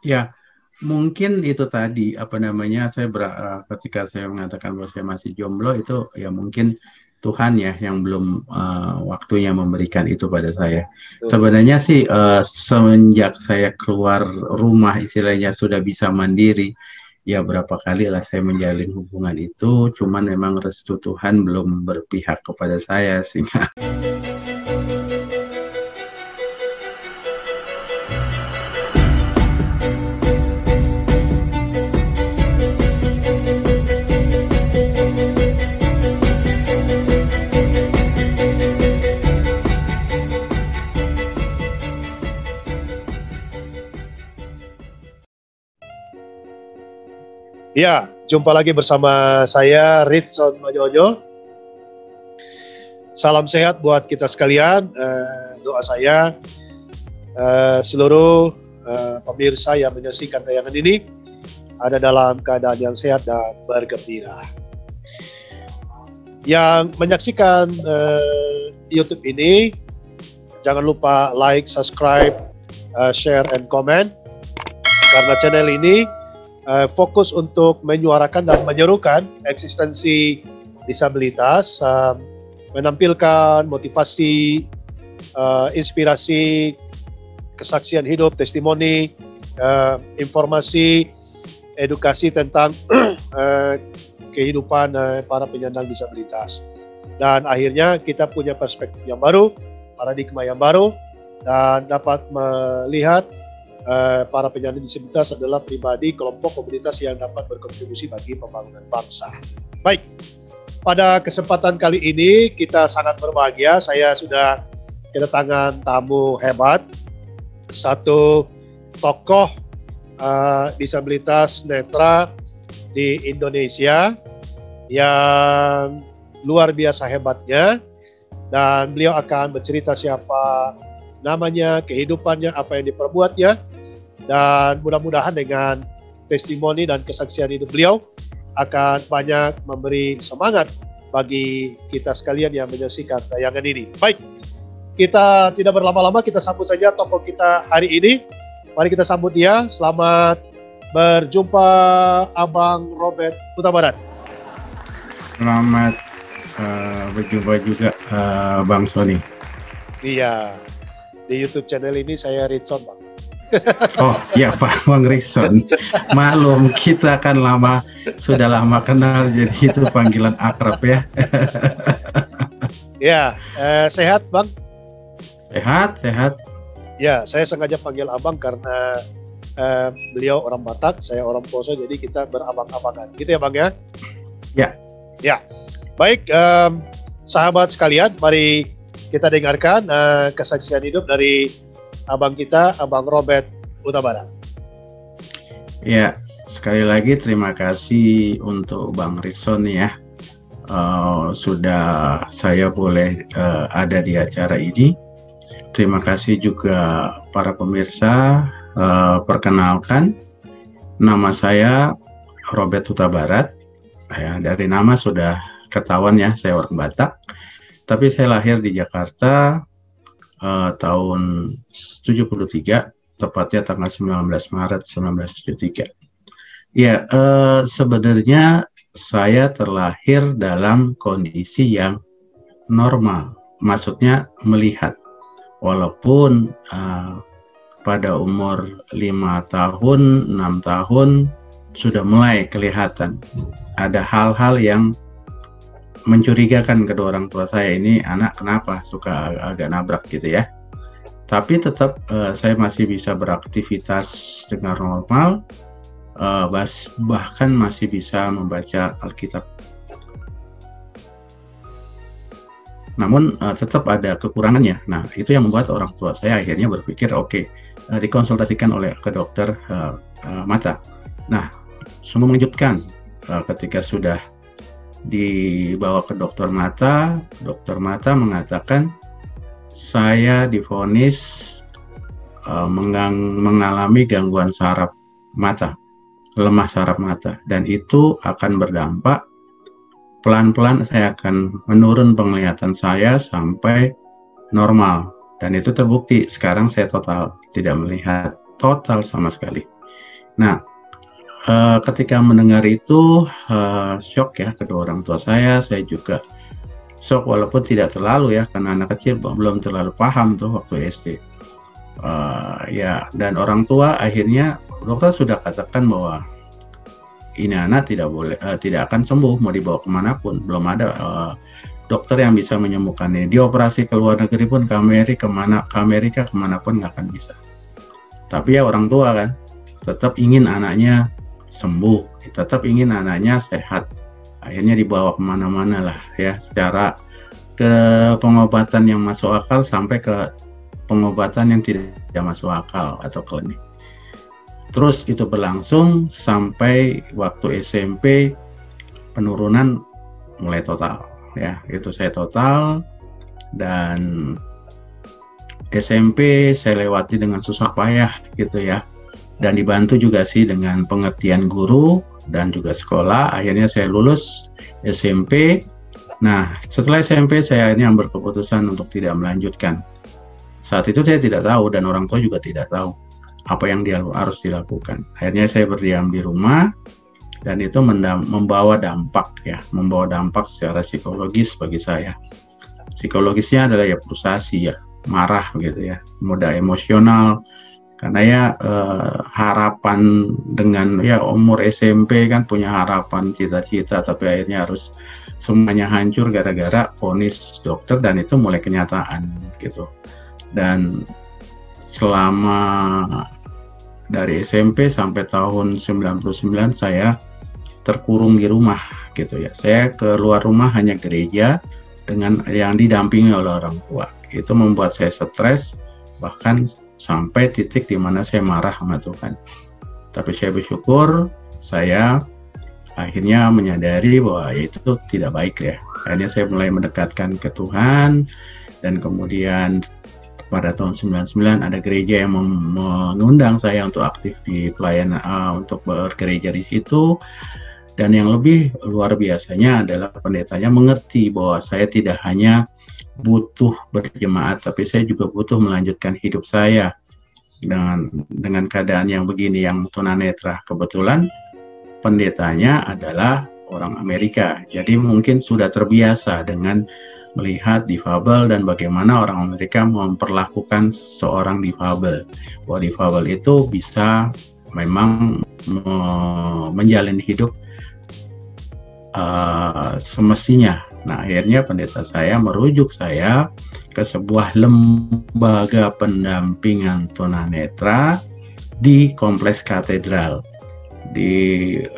Ya, mungkin itu tadi apa namanya ketika saya mengatakan bahwa saya masih jomblo itu ya mungkin Tuhan ya yang belum waktunya memberikan itu pada saya. Tuh. Sebenarnya sih semenjak saya keluar rumah istilahnya sudah bisa mandiri, ya berapa kali lah saya menjalin hubungan itu, cuman memang restu Tuhan belum berpihak kepada saya sehingga Ya, jumpa lagi bersama saya Ritson Majojo. Salam sehat buat kita sekalian. Doa saya seluruh pemirsa yang menyaksikan tayangan ini ada dalam keadaan yang sehat dan bergembira. Yang menyaksikan YouTube ini, jangan lupa like, subscribe, share, and comment. Karena channel ini fokus untuk menyuarakan dan menyerukan eksistensi disabilitas, menampilkan motivasi, inspirasi, kesaksian hidup, testimoni, informasi, edukasi tentang kehidupan para penyandang disabilitas. Dan akhirnya kita punya perspektif yang baru, paradigma yang baru, dan dapat melihat para penyandang disabilitas adalah pribadi, kelompok, komunitas yang dapat berkontribusi bagi pembangunan bangsa. Baik, pada kesempatan kali ini kita sangat berbahagia. Saya sudah kedatangan tamu hebat, satu tokoh disabilitas netra di Indonesia yang luar biasa hebatnya, dan beliau akan bercerita siapa namanya, kehidupannya, apa yang diperbuatnya, dan mudah-mudahan dengan testimoni dan kesaksian hidup beliau akan banyak memberi semangat bagi kita sekalian yang menyaksikan tayangan ini. Baik, kita tidak berlama-lama, kita sambut saja tokoh kita hari ini. Mari kita sambut dia. Selamat berjumpa Abang Robert Huta Barat. selamat berjumpa juga Bang Sony. Iya, di YouTube channel ini saya Ritson, Bang. Oh ya Pak Bang Ritson, maklum kita kan sudah lama kenal, jadi itu panggilan akrab ya. Ya, sehat Bang? Sehat. Ya, saya sengaja panggil Abang karena beliau orang Batak, saya orang Poso, jadi kita berabang-abangan. Gitu ya Bang ya? Ya. Ya, baik sahabat sekalian, mari kita dengarkan kesaksian hidup dari abang kita, Abang Robert Huta Barat. Ya, sekali lagi terima kasih untuk Bang Ritson ya. Sudah saya boleh ada di acara ini. Terima kasih juga para pemirsa. Perkenalkan, nama saya Robert Huta Barat. Ya, dari nama sudah ketahuan ya, saya orang Batak. Tapi saya lahir di Jakarta tahun 73, tepatnya tanggal 19 Maret 1973. Ya, sebenarnya saya terlahir dalam kondisi yang normal, maksudnya melihat. Walaupun pada umur 5 tahun, 6 tahun, sudah mulai kelihatan ada hal-hal yang mencurigakan kedua orang tua saya, ini anak kenapa suka agak nabrak gitu ya. Tapi tetap saya masih bisa beraktivitas dengan normal, bahkan masih bisa membaca Alkitab. Namun tetap ada kekurangannya. Nah, itu yang membuat orang tua saya akhirnya berpikir oke, dikonsultasikan ke dokter mata. Nah, sungguh mengejutkan ketika sudah dibawa ke dokter mata mengatakan saya divonis mengalami gangguan saraf mata, lemah saraf mata, dan itu akan berdampak pelan-pelan saya akan menurun penglihatan saya sampai normal, dan itu terbukti. Sekarang saya total tidak melihat, total sama sekali. Nah, ketika mendengar itu shock ya kedua orang tua saya juga shock walaupun tidak terlalu ya karena anak kecil belum terlalu paham tuh waktu SD. Ya, dan orang tua akhirnya dokter sudah katakan bahwa ini anak tidak akan sembuh mau dibawa kemanapun, belum ada dokter yang bisa menyembuhkannya. Dioperasi ke luar negeri pun ke Amerika kemanapun nggak akan bisa. Tapi ya orang tua kan tetap ingin anaknya sembuh, tetap ingin anaknya sehat. Akhirnya dibawa kemana-mana lah ya, secara ke pengobatan yang masuk akal sampai ke pengobatan yang tidak masuk akal atau klinik. Terus itu berlangsung sampai waktu SMP penurunan mulai total ya, itu saya total. Dan SMP saya lewati dengan susah payah gitu ya, dan dibantu juga sih dengan pengertian guru dan juga sekolah. Akhirnya saya lulus SMP. Nah, setelah SMP saya akhirnya berkeputusan untuk tidak melanjutkan. Saat itu saya tidak tahu dan orang tua juga tidak tahu apa yang harus dilakukan. Akhirnya saya berdiam di rumah dan itu membawa dampak secara psikologis bagi saya. Psikologisnya adalah ya frustasi ya, marah gitu ya, mudah emosional karena ya harapan dengan ya umur SMP kan punya harapan cita-cita, tapi akhirnya harus semuanya hancur gara-gara vonis dokter dan itu mulai kenyataan gitu. Dan selama dari SMP sampai tahun 99 saya terkurung di rumah gitu ya. Saya keluar rumah hanya gereja dengan yang didampingi oleh orang tua. Itu membuat saya stres, bahkan sampai titik di mana saya marah sama Tuhan. Tapi saya bersyukur, saya akhirnya menyadari bahwa itu tidak baik ya. Akhirnya saya mulai mendekatkan ke Tuhan, dan kemudian pada tahun 99 ada gereja yang mengundang saya untuk aktif di pelayanan, untuk bergereja di situ. Dan yang lebih luar biasanya adalah pendetanya mengerti bahwa saya tidak hanya butuh berjemaat, tapi saya juga butuh melanjutkan hidup saya dengan keadaan yang begini, yang tunanetra. Kebetulan pendetanya adalah orang Amerika, jadi mungkin sudah terbiasa dengan melihat difabel dan bagaimana orang Amerika memperlakukan seorang difabel, bahwa difabel itu bisa memang menjalani hidup semestinya. Nah, akhirnya pendeta saya merujuk saya ke sebuah lembaga pendampingan tunanetra di Kompleks Katedral.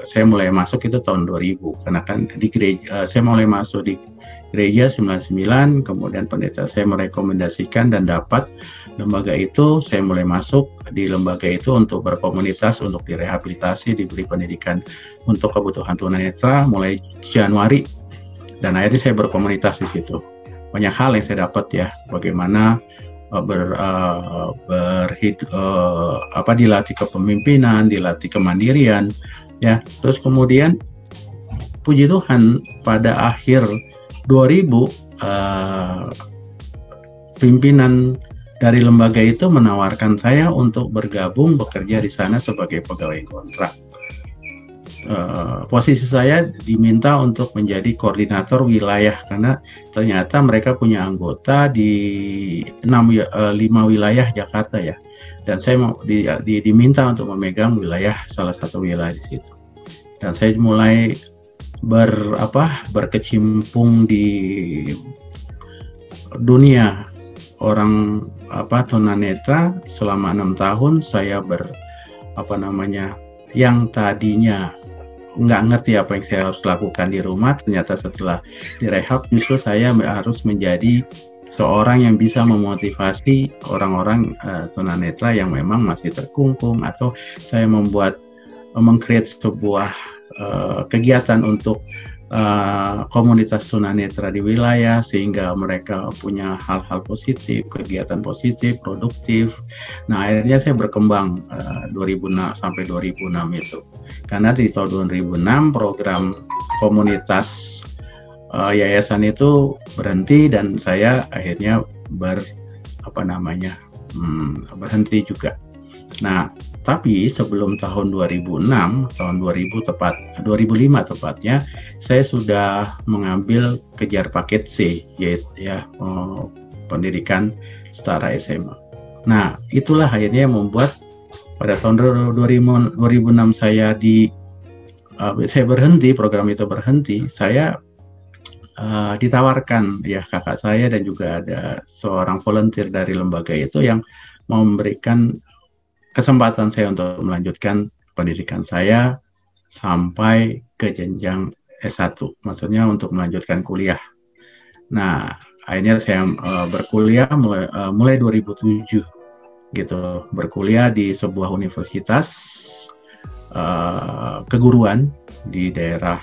Saya mulai masuk itu tahun 2000, karena kan di gereja saya mulai masuk di gereja 99, kemudian pendeta saya merekomendasikan dan dapat lembaga itu. Saya mulai masuk di lembaga itu untuk berkomunitas, untuk direhabilitasi, diberi pendidikan untuk kebutuhan tunanetra mulai Januari, dan akhirnya saya berkomunitas di situ. Banyak hal yang saya dapat ya, bagaimana dilatih kepemimpinan, dilatih kemandirian ya. Terus kemudian puji Tuhan pada akhir 2000 pimpinan dari lembaga itu menawarkan saya untuk bergabung bekerja di sana sebagai pegawai kontrak. Posisi saya diminta untuk menjadi koordinator wilayah, karena ternyata mereka punya anggota di 5 wilayah Jakarta ya, dan saya diminta untuk memegang wilayah, salah satu wilayah di situ. Dan saya mulai berkecimpung di dunia orang tunanetra selama 6 tahun. Saya yang tadinya nggak ngerti apa yang saya harus lakukan di rumah, ternyata setelah direhab justru saya harus menjadi seorang yang bisa memotivasi orang-orang tunanetra yang memang masih terkungkung, atau saya meng-create sebuah kegiatan untuk komunitas tunanetra di wilayah, sehingga mereka punya hal-hal positif, kegiatan positif, produktif. Nah, akhirnya saya berkembang 2006 sampai 2006 itu. Karena di tahun 2006 program komunitas yayasan itu berhenti, dan saya akhirnya berhenti juga. Nah, Tapi sebelum tahun 2006, tahun 2005 tepatnya, saya sudah mengambil kejar paket C, yaitu pendidikan setara SMA. Nah, itulah akhirnya yang membuat pada tahun 2006 saya berhenti, program itu berhenti. Saya ditawarkan ya kakak saya dan juga ada seorang volunteer dari lembaga itu yang memberikan kesempatan saya untuk melanjutkan pendidikan saya sampai ke jenjang S1, maksudnya untuk melanjutkan kuliah. Nah, akhirnya saya berkuliah mulai 2007 gitu, berkuliah di sebuah universitas keguruan di daerah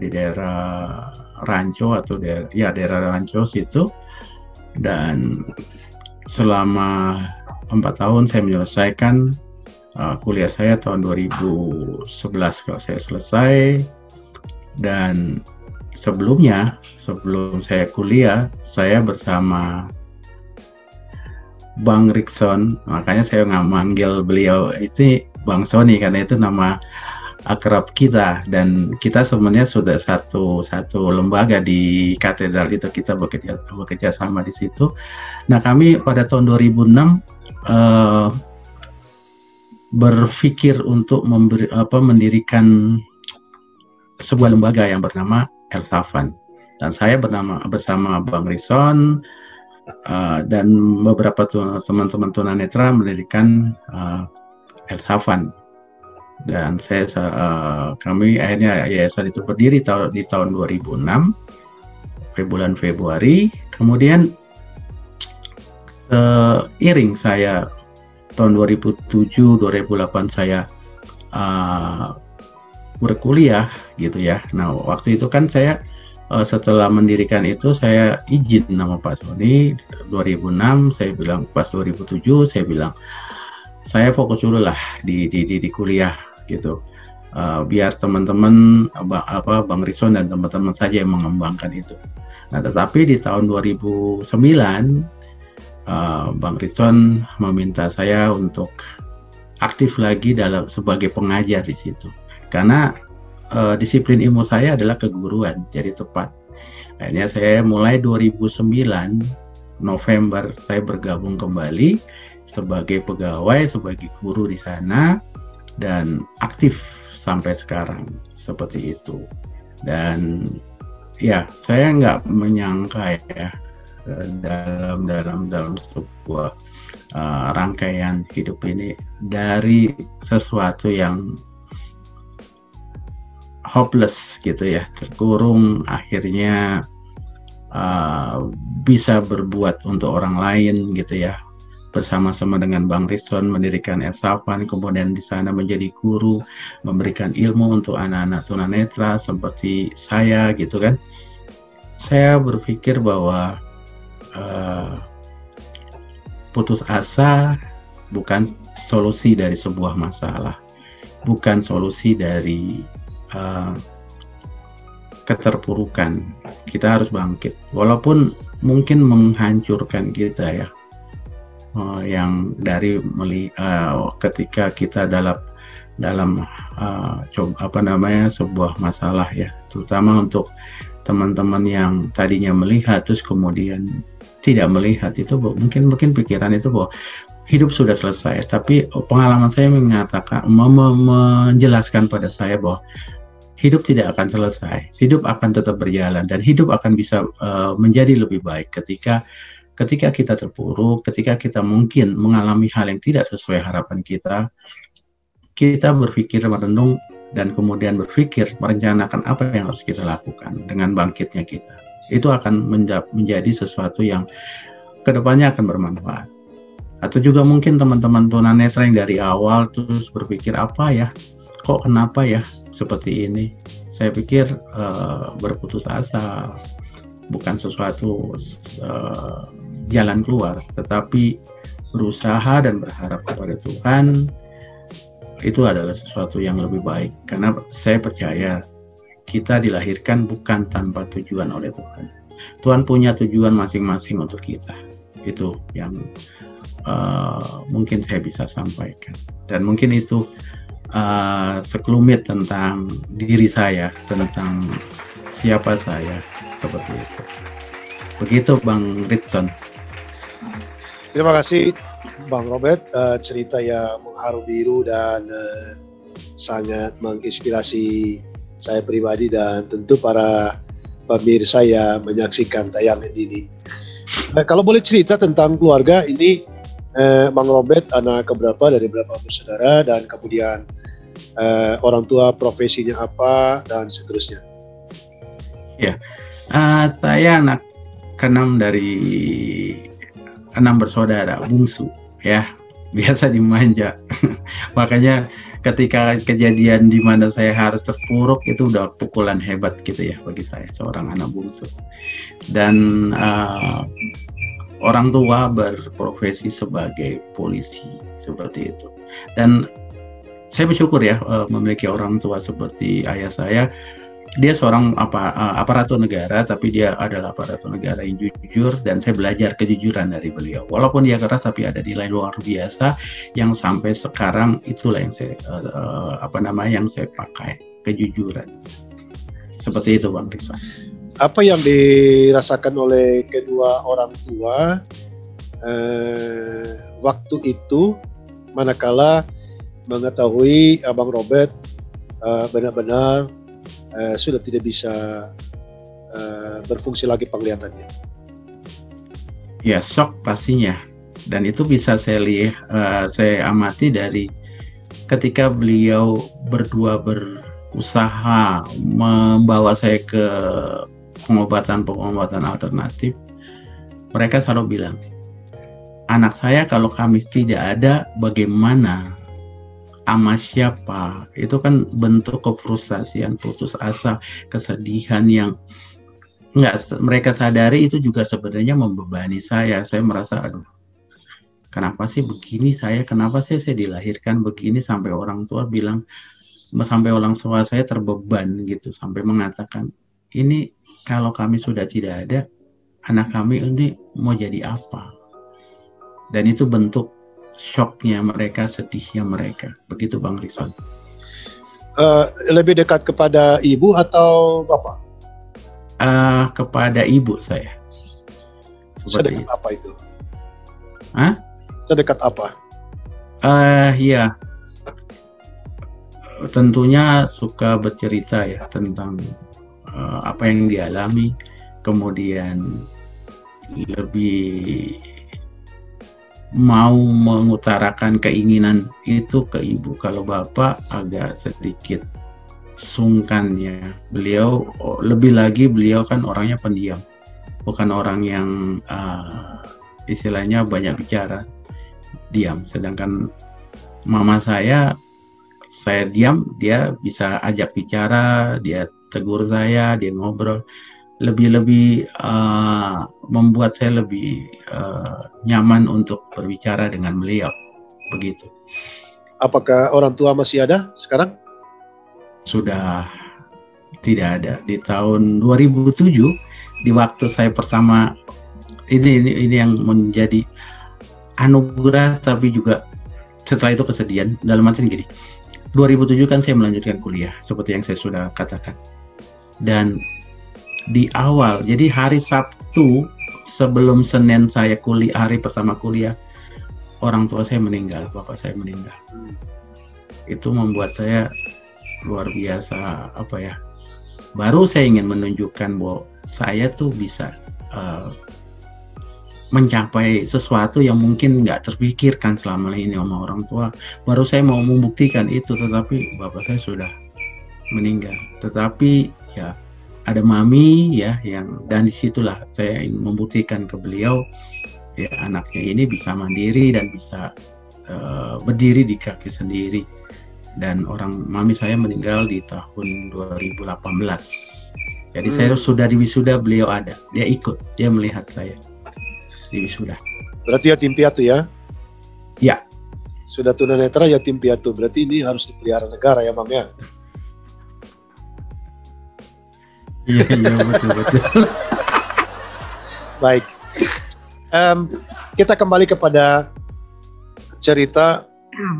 di daerah Rancho atau daerah Rancho situ, dan selama 4 tahun saya menyelesaikan kuliah saya tahun 2011 kalau saya selesai. Dan sebelum saya kuliah, saya bersama Bang Rikson, makanya saya nggak manggil beliau itu Bang Sony karena itu nama akrab kita, dan kita sebenarnya sudah satu lembaga di katedral itu, kita bekerja sama di situ. Nah, kami pada tahun 2006 berpikir untuk mendirikan sebuah lembaga yang bernama Elsafan, dan saya bersama Bang Rison dan beberapa teman-teman tunanetra mendirikan Elsafan. Dan kami akhirnya yayasan itu berdiri di tahun 2006 bulan Februari. Kemudian seiring saya tahun 2007-2008 saya berkuliah gitu ya. Nah, waktu itu kan saya setelah mendirikan itu saya izin nama Pak Sony 2006, saya bilang pas 2007 saya bilang saya fokus dulu lah di kuliah gitu, biar teman-teman Bang Rison dan teman-teman saja yang mengembangkan itu. Nah, tetapi di tahun 2009 Bang Rison meminta saya untuk aktif lagi sebagai pengajar di situ, karena disiplin ilmu saya adalah keguruan, jadi tepat. Akhirnya saya mulai 2009 November saya bergabung kembali sebagai pegawai, sebagai guru di sana, dan aktif sampai sekarang seperti itu. Dan ya, saya nggak menyangka ya dalam sebuah rangkaian hidup ini, dari sesuatu yang hopeless gitu ya, terkurung, akhirnya bisa berbuat untuk orang lain gitu ya, bersama-sama dengan Bang Rison mendirikan Elsafan, kemudian di sana menjadi guru, memberikan ilmu untuk anak-anak tunanetra seperti saya gitu kan. Saya berpikir bahwa putus asa bukan solusi dari sebuah masalah, bukan solusi dari keterpurukan. Kita harus bangkit, walaupun mungkin menghancurkan kita ya, yang dari ketika kita dalam sebuah masalah ya, terutama untuk teman-teman yang tadinya melihat terus kemudian tidak melihat, itu mungkin pikiran itu bahwa hidup sudah selesai. Tapi pengalaman saya menjelaskan pada saya bahwa hidup tidak akan selesai, hidup akan tetap berjalan, dan hidup akan bisa menjadi lebih baik ketika kita terpuruk, ketika kita mungkin mengalami hal yang tidak sesuai harapan kita berpikir, merenung, dan kemudian berpikir, merencanakan apa yang harus kita lakukan dengan bangkitnya kita. Itu akan menjadi sesuatu yang kedepannya akan bermanfaat. Atau juga mungkin teman-teman tunanetra yang dari awal terus berpikir, kenapa ya seperti ini. Saya pikir berputus asa bukan sesuatu jalan keluar, tetapi berusaha dan berharap kepada Tuhan, itu adalah sesuatu yang lebih baik. Karena saya percaya kita dilahirkan bukan tanpa tujuan oleh Tuhan. Tuhan punya tujuan masing-masing untuk kita. Itu yang mungkin saya bisa sampaikan. Dan mungkin itu sekelumit tentang diri saya, tentang siapa saya, seperti itu. Begitu Bang Ritson. Terima kasih Bang Robert, cerita yang mengharu biru dan sangat menginspirasi saya pribadi dan tentu para pemirsa yang menyaksikan tayangan ini. Kalau boleh cerita tentang keluarga ini, Bang Robert anak keberapa dari berapa bersaudara, dan kemudian orang tua profesinya apa dan seterusnya. Ya, saya anak keenam dari 6 bersaudara, bungsu ya, biasa dimanja. Makanya ketika kejadian di mana saya harus terpuruk itu udah pukulan hebat gitu ya bagi saya seorang anak bungsu. Dan orang tua berprofesi sebagai polisi seperti itu. Dan saya bersyukur ya memiliki orang tua seperti ayah saya. Dia seorang aparatur negara, tapi dia adalah aparatur negara yang jujur, dan saya belajar kejujuran dari beliau. Walaupun dia keras, tapi ada nilai luar biasa yang sampai sekarang itulah yang saya yang saya pakai, kejujuran. Seperti itu Bang Rizal. Apa yang dirasakan oleh kedua orang tua waktu itu manakala mengetahui Abang Robert benar-benar sudah tidak bisa berfungsi lagi penglihatannya? Ya, shock pastinya. Dan itu bisa saya amati dari ketika beliau berdua berusaha membawa saya ke pengobatan alternatif. Mereka selalu bilang, anak saya kalau kami tidak ada, bagaimana? Sama siapa? Itu kan bentuk kefrustasian, putus asa, kesedihan yang nggak mereka sadari, itu juga sebenarnya membebani saya. Saya merasa, aduh, kenapa sih begini saya? Kenapa sih saya dilahirkan begini? Sampai orang tua bilang, sampai orang tua saya terbeban gitu, sampai mengatakan, ini kalau kami sudah tidak ada, anak kami ini mau jadi apa? Dan itu bentuk shocknya mereka, sedihnya mereka. Begitu Bang Rizal. Lebih dekat kepada ibu atau bapak? Kepada ibu saya. Sedekat apa itu? Hah? Sedekat apa? Iya. Tentunya suka bercerita ya tentang apa yang dialami, kemudian lebih mau mengutarakan keinginan itu ke ibu. Kalau bapak agak sedikit sungkan ya. Beliau lebih lagi, beliau kan orangnya pendiam, bukan orang yang istilahnya banyak bicara, diam. Sedangkan mama saya diam, dia bisa ajak bicara, dia tegur saya, dia ngobrol. Lebih membuat saya lebih nyaman untuk berbicara dengan beliau, begitu. Apakah orang tua masih ada sekarang? Sudah tidak ada. Di tahun 2007, di waktu saya pertama, ini yang menjadi anugerah, tapi juga setelah itu kesedihan. Dalam arti gini, 2007 kan saya melanjutkan kuliah, seperti yang saya sudah katakan. Dan di awal, jadi hari Sabtu sebelum Senin saya hari pertama kuliah, orang tua saya meninggal, bapak saya meninggal. Itu membuat saya luar biasa, baru saya ingin menunjukkan bahwa saya tuh bisa mencapai sesuatu yang mungkin nggak terpikirkan selama ini sama orang tua. Baru saya mau membuktikan itu, tetapi bapak saya sudah meninggal. Tetapi ya, ada mami ya dan disitulah saya ingin membuktikan ke beliau ya, anaknya ini bisa mandiri dan bisa berdiri di kaki sendiri. Dan mami saya meninggal di tahun 2018. Jadi saya sudah di wisuda, beliau ada, dia ikut, dia melihat saya di wisuda. Berarti yatim piatu ya? Ya. Sudah tunanetra yatim piatu, berarti ini harus dipelihara negara ya Bang ya? Iya betul. Baik, kita kembali kepada cerita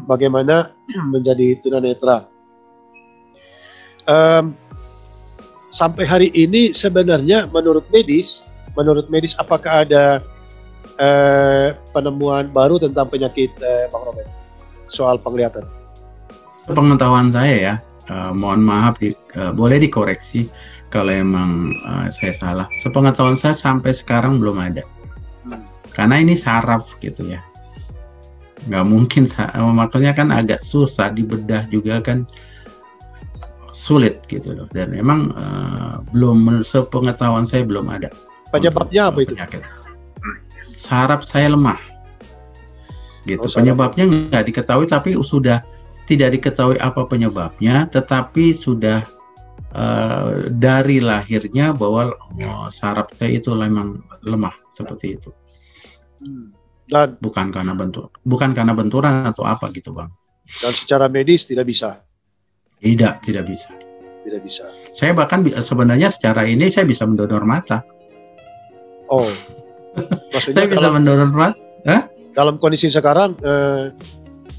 bagaimana menjadi tunanetra. Sampai hari ini sebenarnya menurut medis apakah ada penemuan baru tentang penyakit Bang Robert soal penglihatan? Pengetahuan saya ya, mohon maaf boleh dikoreksi kalau emang saya salah. Sepengetahuan saya sampai sekarang belum ada. Karena ini saraf gitu ya. Nggak mungkin, makanya kan agak susah dibedah juga kan, sulit gitu loh. Dan emang belum, sepengetahuan saya belum ada. Penyebabnya apa itu? Penyakit. Saraf saya lemah. Gitu. Oh, penyebabnya nggak diketahui, tapi sudah tidak diketahui apa penyebabnya, tetapi sudah dari lahirnya bahwa saraf saya itu memang lemah seperti itu. Dan bukan karena benturan atau apa gitu, Bang. Dan secara medis tidak bisa. Tidak bisa. Tidak bisa. Saya bahkan sebenarnya secara ini saya bisa mendonor mata. Oh. Maksudnya saya bisa mendonor mata. Dalam kondisi sekarang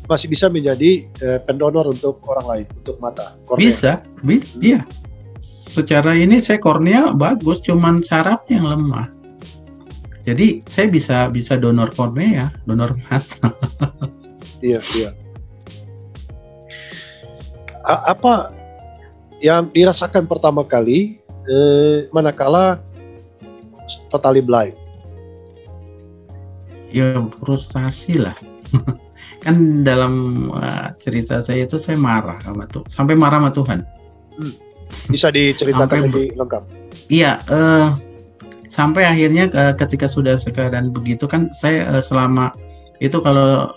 masih bisa menjadi pendonor untuk orang lain, untuk mata, kornea. Bisa, iya. Secara ini saya kornea bagus, cuman sarafnya yang lemah. Jadi saya bisa donor kornea, donor mata. Iya. Apa yang dirasakan pertama kali manakala totally blind? Ya frustasi lah. Kan dalam cerita saya itu saya marah sama Tuhan, sampai marah sama Tuhan. Bisa diceritakan lebih lengkap? Iya, sampai akhirnya ketika sudah keadaan begitu kan, saya selama itu, kalau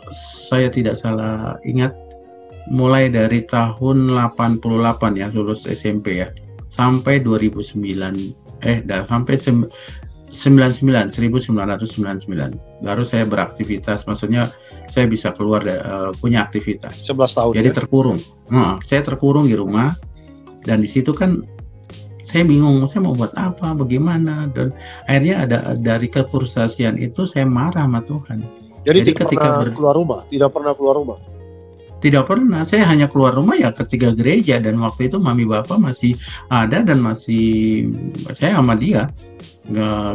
saya tidak salah ingat, mulai dari tahun 88 ya, lulus SMP ya, sampai 2009, sampai 1999 baru saya beraktivitas, maksudnya saya bisa keluar, punya aktivitas. 11 tahun. Jadi ya? terkurung. Saya terkurung di rumah, dan di situ kan saya bingung, saya mau buat apa, bagaimana, dan akhirnya dari kefrustasian itu saya marah sama Tuhan. Jadi tidak pernah keluar rumah, tidak pernah keluar rumah. Tidak pernah, saya hanya keluar rumah ya ketika gereja, dan waktu itu mami bapak masih ada dan masih saya sama dia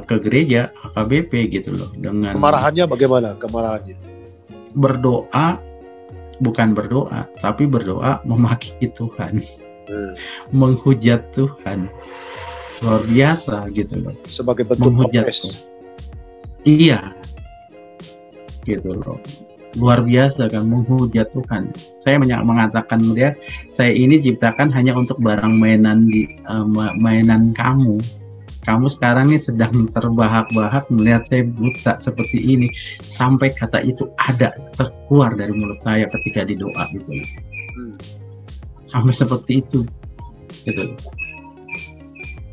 ke gereja AKBP gitu loh. Dengan kemarahannya bagaimana? Kemarahannya berdoa, bukan berdoa, tapi berdoa memaki Tuhan, menghujat Tuhan, luar biasa gitu loh. Sebagai bentuk protes. Iya, gitu loh. Luar biasa kan, menghujat Tuhan. Saya mengatakan dia, saya ini diciptakan hanya untuk barang mainan mainan kamu. Kamu sekarang ini sedang terbahak-bahak melihat saya buta seperti ini. Sampai kata itu ada terkeluar dari mulut saya ketika di doa gitu. Sampai seperti itu. Gitu.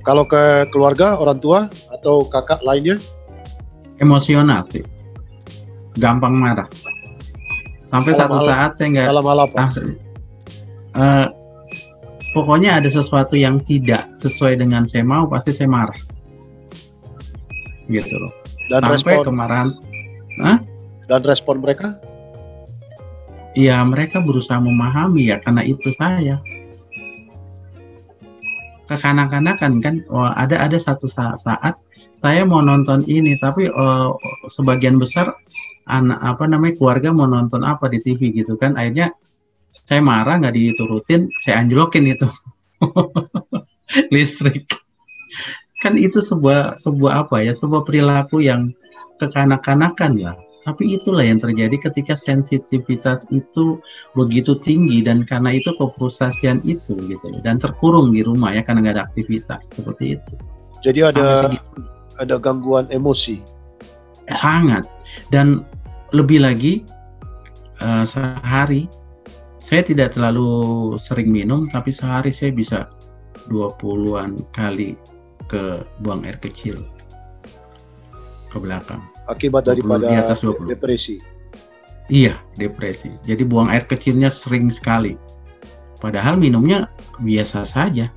Kalau ke keluarga, orang tua atau kakak lainnya? Emosional sih. Gampang marah. Sampai satu saat saya nggak. Dalam hal apa? Pokoknya ada sesuatu yang tidak sesuai dengan saya mau, pasti saya marah. Gitu loh. Dan sampai respon, kemarahan. Dan respon mereka? Ya mereka berusaha memahami ya, karena itu saya. Kekanak-kanakan kan, ada satu saat saya mau nonton ini, tapi sebagian besar keluarga mau nonton apa di TV gitu kan, akhirnya saya marah, nggak diturutin, saya anjlokin itu listrik. Kan itu sebuah perilaku yang kekanak-kanakan ya. Tapi itulah yang terjadi ketika sensitivitas itu begitu tinggi, dan karena itu kefrustasian itu gitu, dan terkurung di rumah ya karena nggak ada aktivitas seperti itu. Jadi ada gangguan emosi. Sangat. Dan lebih lagi sehari saya tidak terlalu sering minum, tapi sehari saya bisa 20-an kali ke buang air kecil ke belakang. Akibat daripada depresi. Iya, depresi. Jadi buang air kecilnya sering sekali. Padahal minumnya biasa saja.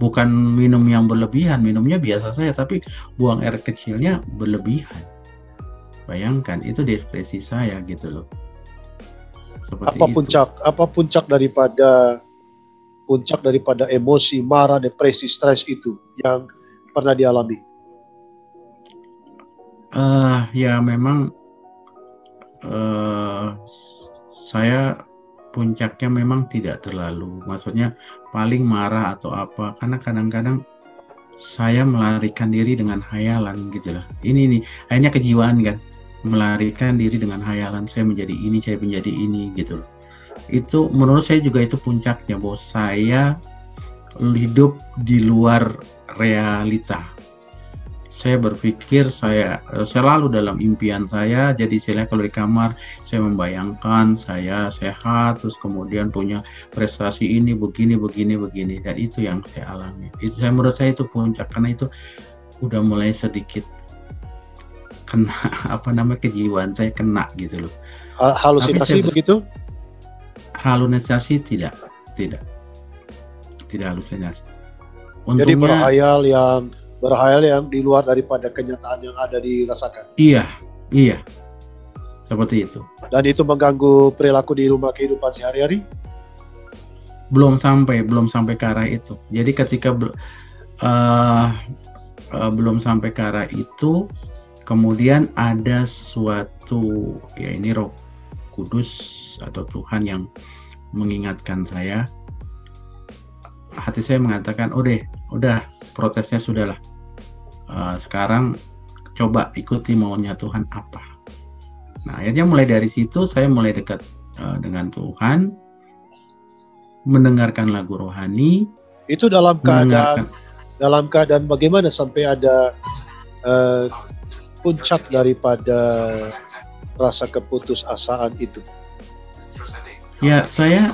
Bukan minum yang berlebihan, minumnya biasa saja, tapi buang air kecilnya berlebihan. Bayangkan, itu depresi saya gitu loh. seperti Apa itu. puncak daripada emosi, marah, depresi, stres itu yang pernah dialami? Ya memang saya puncaknya memang tidak terlalu, maksudnya paling marah atau apa, karena kadang-kadang saya melarikan diri dengan hayalan gitu lah. Ini nih, akhirnya kejiwaan kan, melarikan diri dengan hayalan, saya menjadi ini gitu loh. Itu menurut saya juga itu puncaknya, bahwa saya hidup di luar realita. Saya berpikir saya selalu dalam impian saya, jadi saya kalau di kamar saya membayangkan saya sehat, terus kemudian punya prestasi ini begini, dan itu yang saya alami. Itu menurut saya itu puncak, karena itu udah mulai sedikit kena kejiwaan saya kena gitu loh. Halusinasi begitu? Halusinasi tidak halusinasi. Untungnya, jadi berhayal yang di luar daripada kenyataan yang ada dirasakan. Iya, seperti itu. Dan itu mengganggu perilaku di rumah kehidupan sehari-hari? Belum sampai ke arah itu. Jadi ketika belum sampai ke arah itu, kemudian ada suatu, ya ini Roh Kudus atau Tuhan yang mengingatkan saya. Hati saya mengatakan, udah protesnya sudahlah. Sekarang coba ikuti maunya Tuhan apa. Nah, akhirnya mulai dari situ saya mulai dekat dengan Tuhan, mendengarkan lagu rohani. Itu dalam keadaan bagaimana sampai ada puncak daripada rasa keputusasaan itu? Ya, saya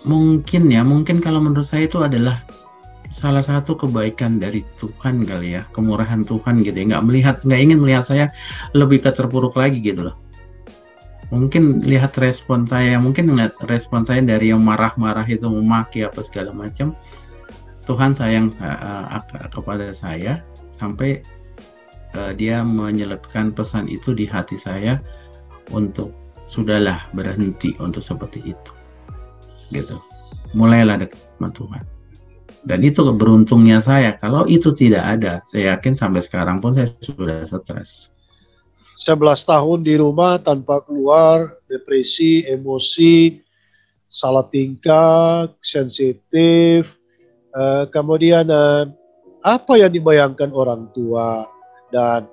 mungkin kalau menurut saya itu adalah salah satu kebaikan dari Tuhan kali ya, kemurahan Tuhan gitu ya, nggak ingin melihat saya lebih terpuruk lagi gitu loh. Mungkin lihat respon saya dari yang marah-marah itu, memaki apa segala macam. Tuhan sayang kepada saya sampai dia menyelipkan pesan itu di hati saya untuk sudahlah, berhenti untuk seperti itu gitu. Mulailah dekat sama Tuhan. Dan itu beruntungnya saya. Kalau itu tidak ada, saya yakin sampai sekarang pun saya sudah stres. 11 tahun di rumah tanpa keluar, depresi, emosi, salah tingkah, sensitif, kemudian apa yang dibayangkan orang tua dan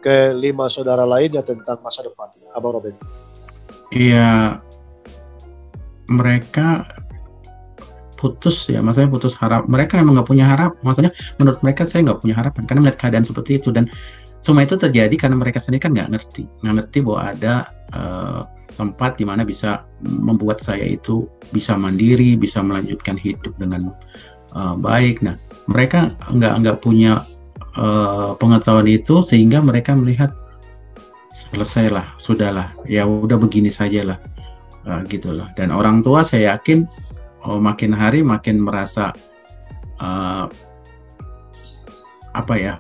kelima saudara lainnya tentang masa depan, Abang Robert? Iya, mereka putus ya, maksudnya putus harap. Mereka emang nggak punya harap, maksudnya menurut mereka saya nggak punya harapan karena melihat keadaan seperti itu, dan semua itu terjadi karena mereka sendiri kan nggak ngerti bahwa ada tempat di mana bisa membuat saya itu bisa mandiri, bisa melanjutkan hidup dengan baik. Nah, mereka nggak punya pengetahuan itu, sehingga mereka melihat selesailah, sudahlah, ya udah begini sajalah, gitulah. Dan orang tua saya yakin makin hari makin merasa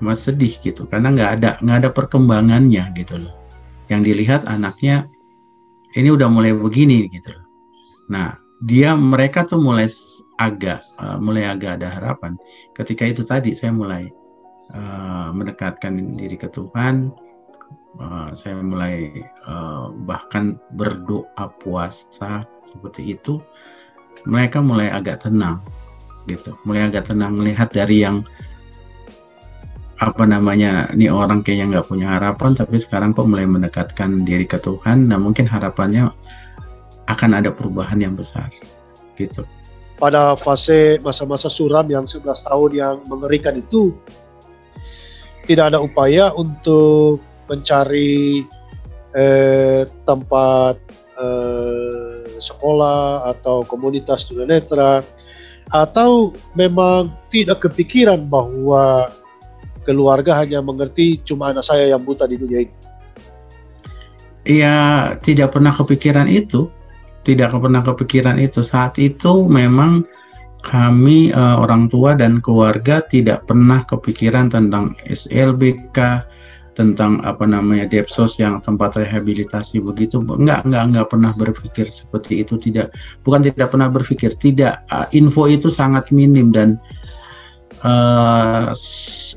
mas sedih gitu, karena nggak ada perkembangannya gitu loh. Yang dilihat anaknya ini udah mulai begini gitu loh. Nah, mereka tuh mulai agak ada harapan ketika itu tadi saya mulai mendekatkan diri ke Tuhan. Saya mulai bahkan berdoa, puasa seperti itu. Mereka mulai agak tenang gitu, melihat dari yang ini orang kayaknya nggak punya harapan, tapi sekarang kok mulai mendekatkan diri ke Tuhan. Nah, mungkin harapannya akan ada perubahan yang besar gitu. Pada fase masa-masa suram yang 11 tahun yang mengerikan itu, tidak ada upaya untuk mencari tempat sekolah atau komunitas tunanetra, atau memang tidak kepikiran bahwa keluarga hanya mengerti cuma anak saya yang buta di dunia ini? Iya, tidak pernah kepikiran itu. Saat itu memang kami orang tua dan keluarga tidak pernah kepikiran tentang SLBK, tentang apa namanya Depsos yang tempat rehabilitasi begitu, enggak pernah berpikir seperti itu, bukan tidak pernah berpikir, tidak, info itu sangat minim dan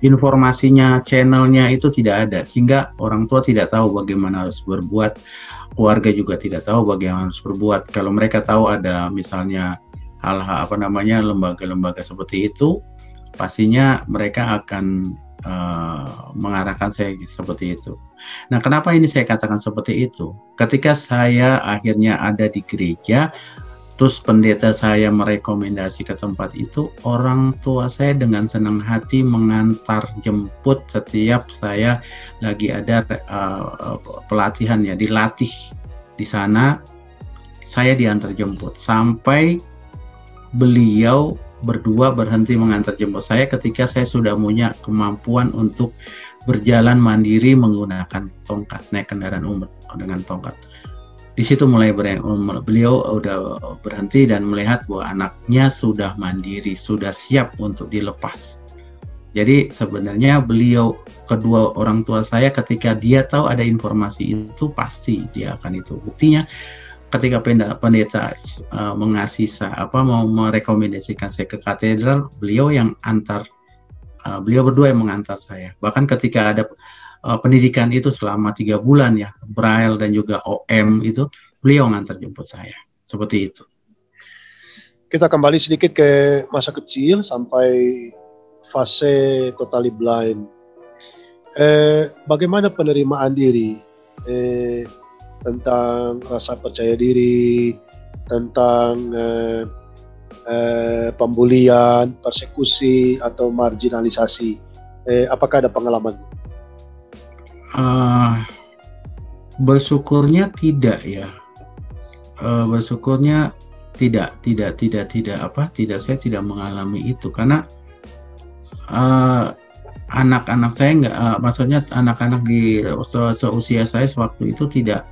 informasinya, channelnya itu tidak ada, sehingga orang tua tidak tahu bagaimana harus berbuat, keluarga juga tidak tahu bagaimana harus berbuat. Kalau mereka tahu ada misalnya hal-hal apa namanya lembaga-lembaga seperti itu, pastinya mereka akan mengarahkan saya seperti itu. Nah, kenapa ini saya katakan seperti itu? Ketika saya akhirnya ada di gereja, terus pendeta saya merekomendasi ke tempat itu, orang tua saya dengan senang hati mengantar jemput setiap saya lagi ada pelatihan ya, dilatih di sana, saya diantar jemput sampai beliau berdua berhenti mengantar jemput saya ketika saya sudah punya kemampuan untuk berjalan mandiri menggunakan tongkat, naik kendaraan umum dengan tongkat. Di situ mulai beliau udah berhenti dan melihat bahwa anaknya sudah mandiri, sudah siap untuk dilepas. Jadi sebenarnya beliau, kedua orang tua saya, ketika dia tahu ada informasi itu, pasti dia akan itu. Buktinya ketika pendeta mengasih mau merekomendasikan saya ke katedral, beliau yang antar, beliau berdua yang mengantar saya. Bahkan ketika ada pendidikan itu selama 3 bulan ya, Braille dan juga OM itu, beliau mengantar jemput saya. Seperti itu. Kita kembali sedikit ke masa kecil sampai fase totally blind. Bagaimana penerimaan diri? Tentang rasa percaya diri, tentang pembulian, persekusi atau marginalisasi. Apakah ada pengalaman? Bersyukurnya tidak ya. Bersyukurnya tidak, saya tidak mengalami itu karena anak-anak saya maksudnya anak-anak di seusia saya sewaktu itu tidak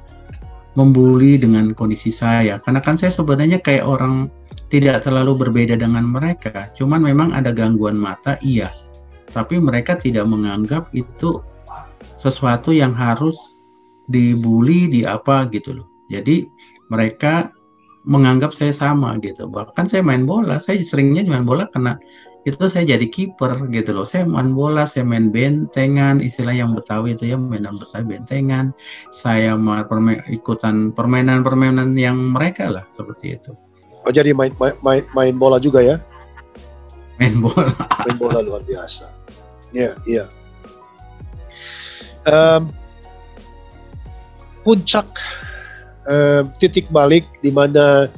membuli dengan kondisi saya, karena kan saya sebenarnya kayak orang tidak terlalu berbeda dengan mereka, cuman memang ada gangguan mata, iya, tapi mereka tidak menganggap itu sesuatu yang harus dibully gitu loh. Jadi mereka menganggap saya sama gitu. Bahkan saya main bola, saya seringnya main bola karena itu saya jadi kiper gitu loh. Saya main bola, saya main bentengan, istilah yang Betawi itu ya, mainan Betawi, bentengan. Saya ikutan permainan yang mereka lah, seperti itu. Oh, jadi main bola juga ya? Main bola. Main bola luar biasa. Iya, iya. Puncak titik balik di mana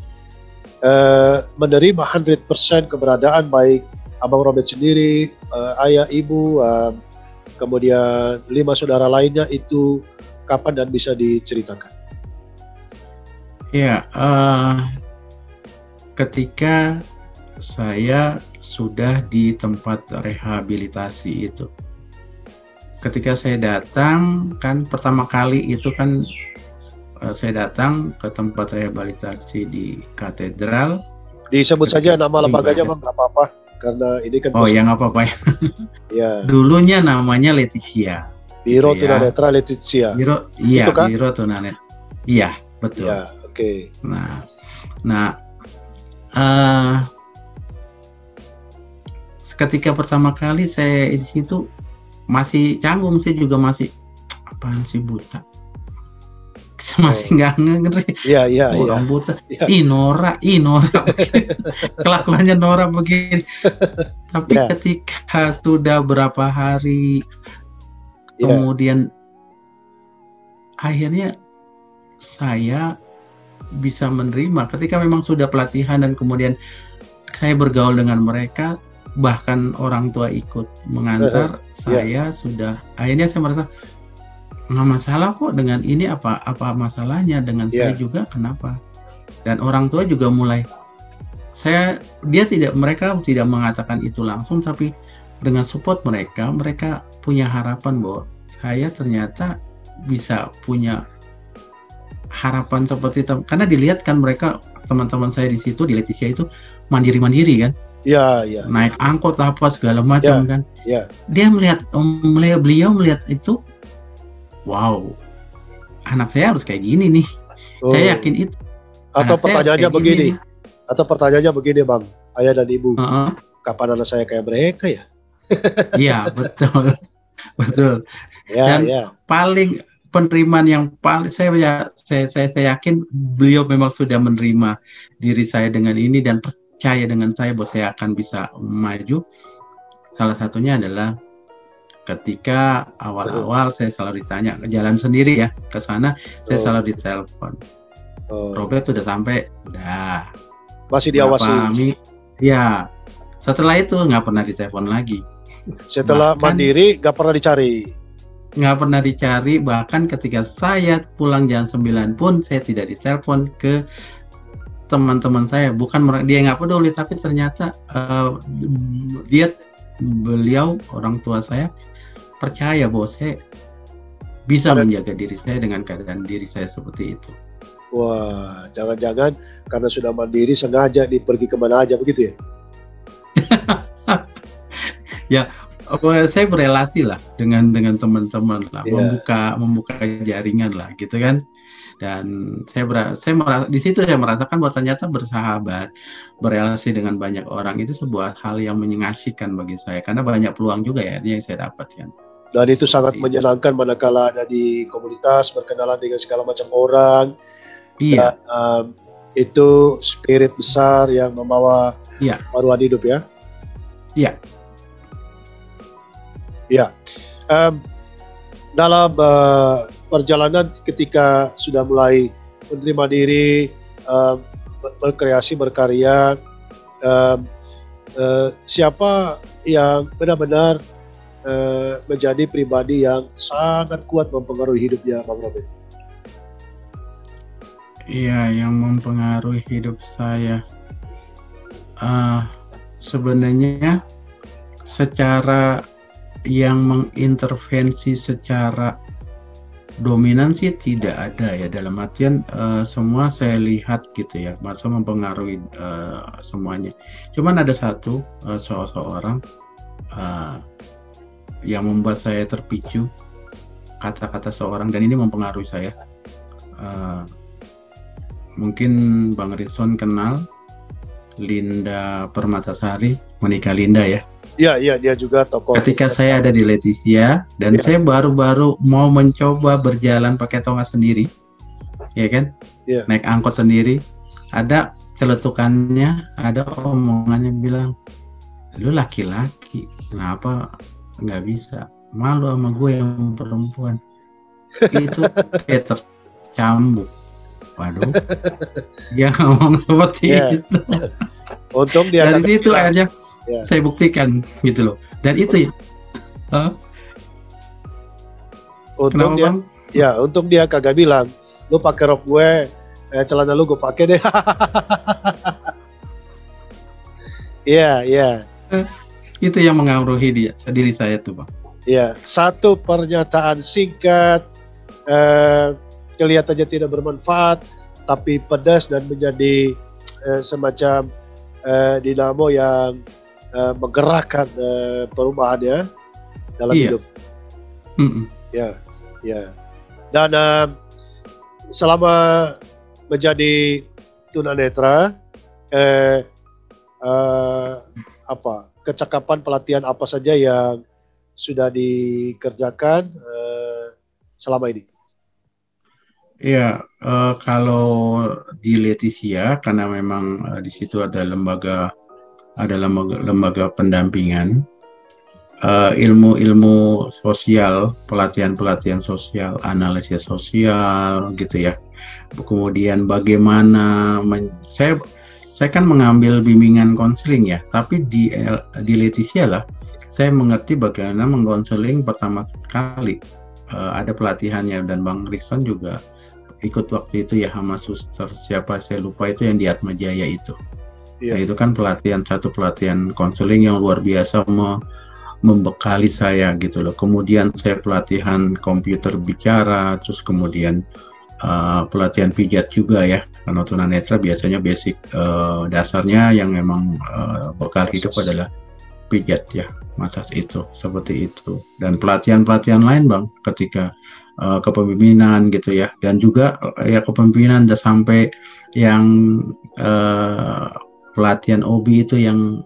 menerima 100% keberadaan baik Abang Robert sendiri, ayah, ibu, kemudian 5 saudara lainnya, itu kapan dan bisa diceritakan? Ya, ketika saya sudah di tempat rehabilitasi itu. Ketika saya datang, kan pertama kali itu kan saya datang ke tempat rehabilitasi di katedral. Disebut saja nama lembaganya, Bang, nggak apa-apa. Karena ini kan... Oh ya, nggak apa-apa ya. Ya. Dulunya namanya Leticia. Biro Tunanetra Leticia. Biro, iya, kan? Biro Tunanetra. Iya, betul. Ya, oke. Nah, ketika pertama kali saya di situ masih canggung, saya juga masih apaan sih, buta. Masih nggak ngerti. Iya. Orang buta. Nora. Kelakuannya Nora begini. Tapi ketika sudah berapa hari kemudian akhirnya saya bisa menerima ketika memang sudah pelatihan dan kemudian saya bergaul dengan mereka, bahkan orang tua ikut mengantar, saya sudah akhirnya saya merasa nggak masalah kok dengan ini, apa masalahnya dengan saya juga, kenapa? Dan orang tua juga mulai, mereka tidak mengatakan itu langsung, tapi dengan support mereka punya harapan bahwa saya ternyata bisa punya harapan seperti itu, karena dilihat kan mereka, teman-teman saya di situ di Leticia itu mandiri kan. Iya. Naik angkot apa segala macam kan. Iya. Dia beliau melihat itu wow, anak saya harus kayak gini nih. Saya yakin itu. Atau Anak saya harus pertanyaannya kayak begini, gini. atau pertanyaannya begini Bang, ayah dan ibu, Heeh. kapan anak saya kayak mereka ya? Iya, betul. Betul. Ya, Dan ya. paling penerimaan yang paling saya yakin beliau memang sudah menerima diri saya dengan ini dan percaya dengan saya bahwa saya akan bisa maju. Salah satunya adalah ketika awal-awal saya selalu ditanya, jalan sendiri ya ke sana, saya selalu ditelepon. Robert sudah sampai, udah. Masih diawasi. Ya, setelah itu nggak pernah ditelepon lagi. Setelah bahkan, mandiri nggak pernah dicari. Nggak pernah dicari, bahkan ketika saya pulang jam 9 pun saya tidak ditelepon ke teman-teman saya. Bukan dia nggak peduli, tapi ternyata beliau orang tua saya percaya bahwa saya bisa menjaga diri saya dengan keadaan diri saya seperti itu. Wah, jangan-jangan karena sudah mandiri sengaja pergi kemana aja begitu ya? Ya, saya berelasi lah dengan teman-teman lah, membuka jaringan lah, gitu kan. Dan saya di situ saya merasakan bahwa ternyata bersahabat, berelasi dengan banyak orang itu sebuah hal yang menyenangkan bagi saya, karena banyak peluang juga ya yang saya dapatkan. Dan itu sangat menyenangkan manakala ada di komunitas, berkenalan dengan segala macam orang. Iya. Dan, itu spirit besar yang membawa paruan hidup ya. Iya. Ya. Dalam perjalanan ketika sudah mulai menerima diri, berkreasi, berkarya, siapa yang benar-benar menjadi pribadi yang sangat kuat mempengaruhi hidupnya Bang Robert? Iya, yang mempengaruhi hidup saya sebenarnya secara yang mengintervensi secara dominan sih tidak ada ya, dalam artian semua saya lihat gitu ya, masa mempengaruhi semuanya. Cuman ada satu seorang yang membuat saya terpicu, kata-kata seorang, dan ini mempengaruhi saya. Mungkin Bang Ritson kenal Linda Permatasari, Monica Linda ya. Iya, dia juga tokoh. Ketika saya ada di Leticia dan saya baru-baru mau mencoba berjalan pakai tongkat sendiri, ya kan? Naik angkot sendiri, ada celetukannya, ada omongannya bilang, lu laki-laki, kenapa nggak bisa? Malu sama gue yang perempuan. Itu kayak tercambuk. Waduh, dia ngomong seperti itu. Untung dia dari situ akhirnya saya buktikan gitu loh. Dan itu untung dia kagak bilang, lu pakai rok gue, celana lu gue pakai deh. Iya. Itu yang mengaruhi diri saya tuh Bang. Iya, satu pernyataan singkat, kelihatannya tidak bermanfaat, tapi pedas dan menjadi semacam dinamo yang menggerakkan perubahan ya dalam hidup. Ya. Dan selama menjadi tunanetra, kecakapan pelatihan apa saja yang sudah dikerjakan selama ini? Iya, kalau di Leticia karena memang di situ ada lembaga pendampingan, ilmu sosial, pelatihan sosial, analisis sosial gitu ya. Kemudian bagaimana saya kan mengambil bimbingan konseling ya, tapi di Leticia lah saya mengerti bagaimana mengkonseling pertama kali. Ada pelatihannya, dan Bang Ritson juga ikut waktu itu ya sama suster siapa saya lupa itu yang di Atma Jaya itu. Nah, itu kan satu pelatihan konseling yang luar biasa membekali saya gitu loh. Kemudian saya pelatihan komputer bicara, terus kemudian pelatihan pijat juga ya, karena tunanetra biasanya basic dasarnya yang memang bekal hidup adalah pijat ya masa itu seperti itu. Dan pelatihan-pelatihan lain Bang ketika kepemimpinan gitu ya, dan juga ya kepemimpinan dan sampai yang pelatihan OB itu yang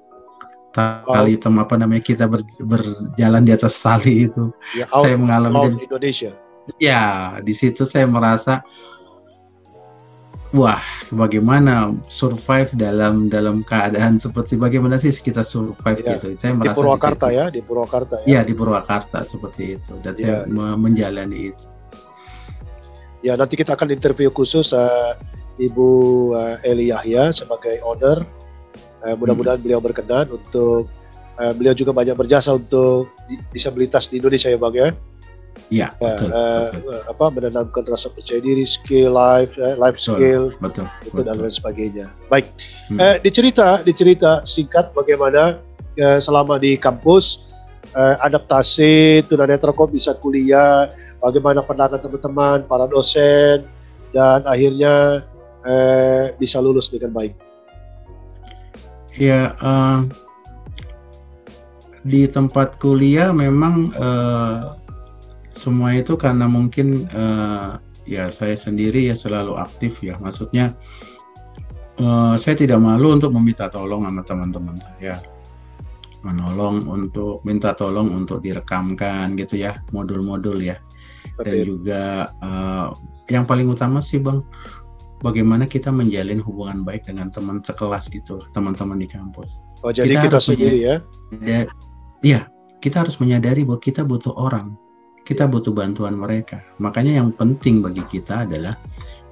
tali hitam apa namanya, kita berjalan di atas tali itu ya, saya mengalami di Indonesia. Ya, di situ saya merasa wah, bagaimana survive dalam keadaan seperti bagaimana sih kita survive ya, gitu. Saya di Purwakarta ya, di Purwakarta ya. Iya, di Purwakarta seperti itu, dan saya menjalani itu. Ya, nanti kita akan interview khusus Ibu Eli Yahya sebagai owner. Mudah-mudahan beliau berkenan untuk beliau juga banyak berjasa untuk disabilitas di Indonesia ya Bang ya. Iya, betul. Menanamkan rasa percaya diri, skill life skill, itu dan lain sebagainya. Baik, dicerita singkat bagaimana selama di kampus adaptasi tunanetra kok bisa kuliah, bagaimana pandangan teman-teman, para dosen, dan akhirnya bisa lulus dengan baik. Ya, di tempat kuliah memang semua itu karena mungkin ya saya sendiri ya selalu aktif ya, maksudnya saya tidak malu untuk meminta tolong sama teman-teman saya, minta tolong untuk direkamkan gitu ya, modul-modul ya. Dan juga yang paling utama sih Bang, bagaimana kita menjalin hubungan baik dengan teman sekelas itu, teman-teman di kampus. Oh, jadi kita sendiri ya? Iya, kita harus menyadari bahwa kita butuh orang, kita butuh bantuan mereka. Makanya yang penting bagi kita adalah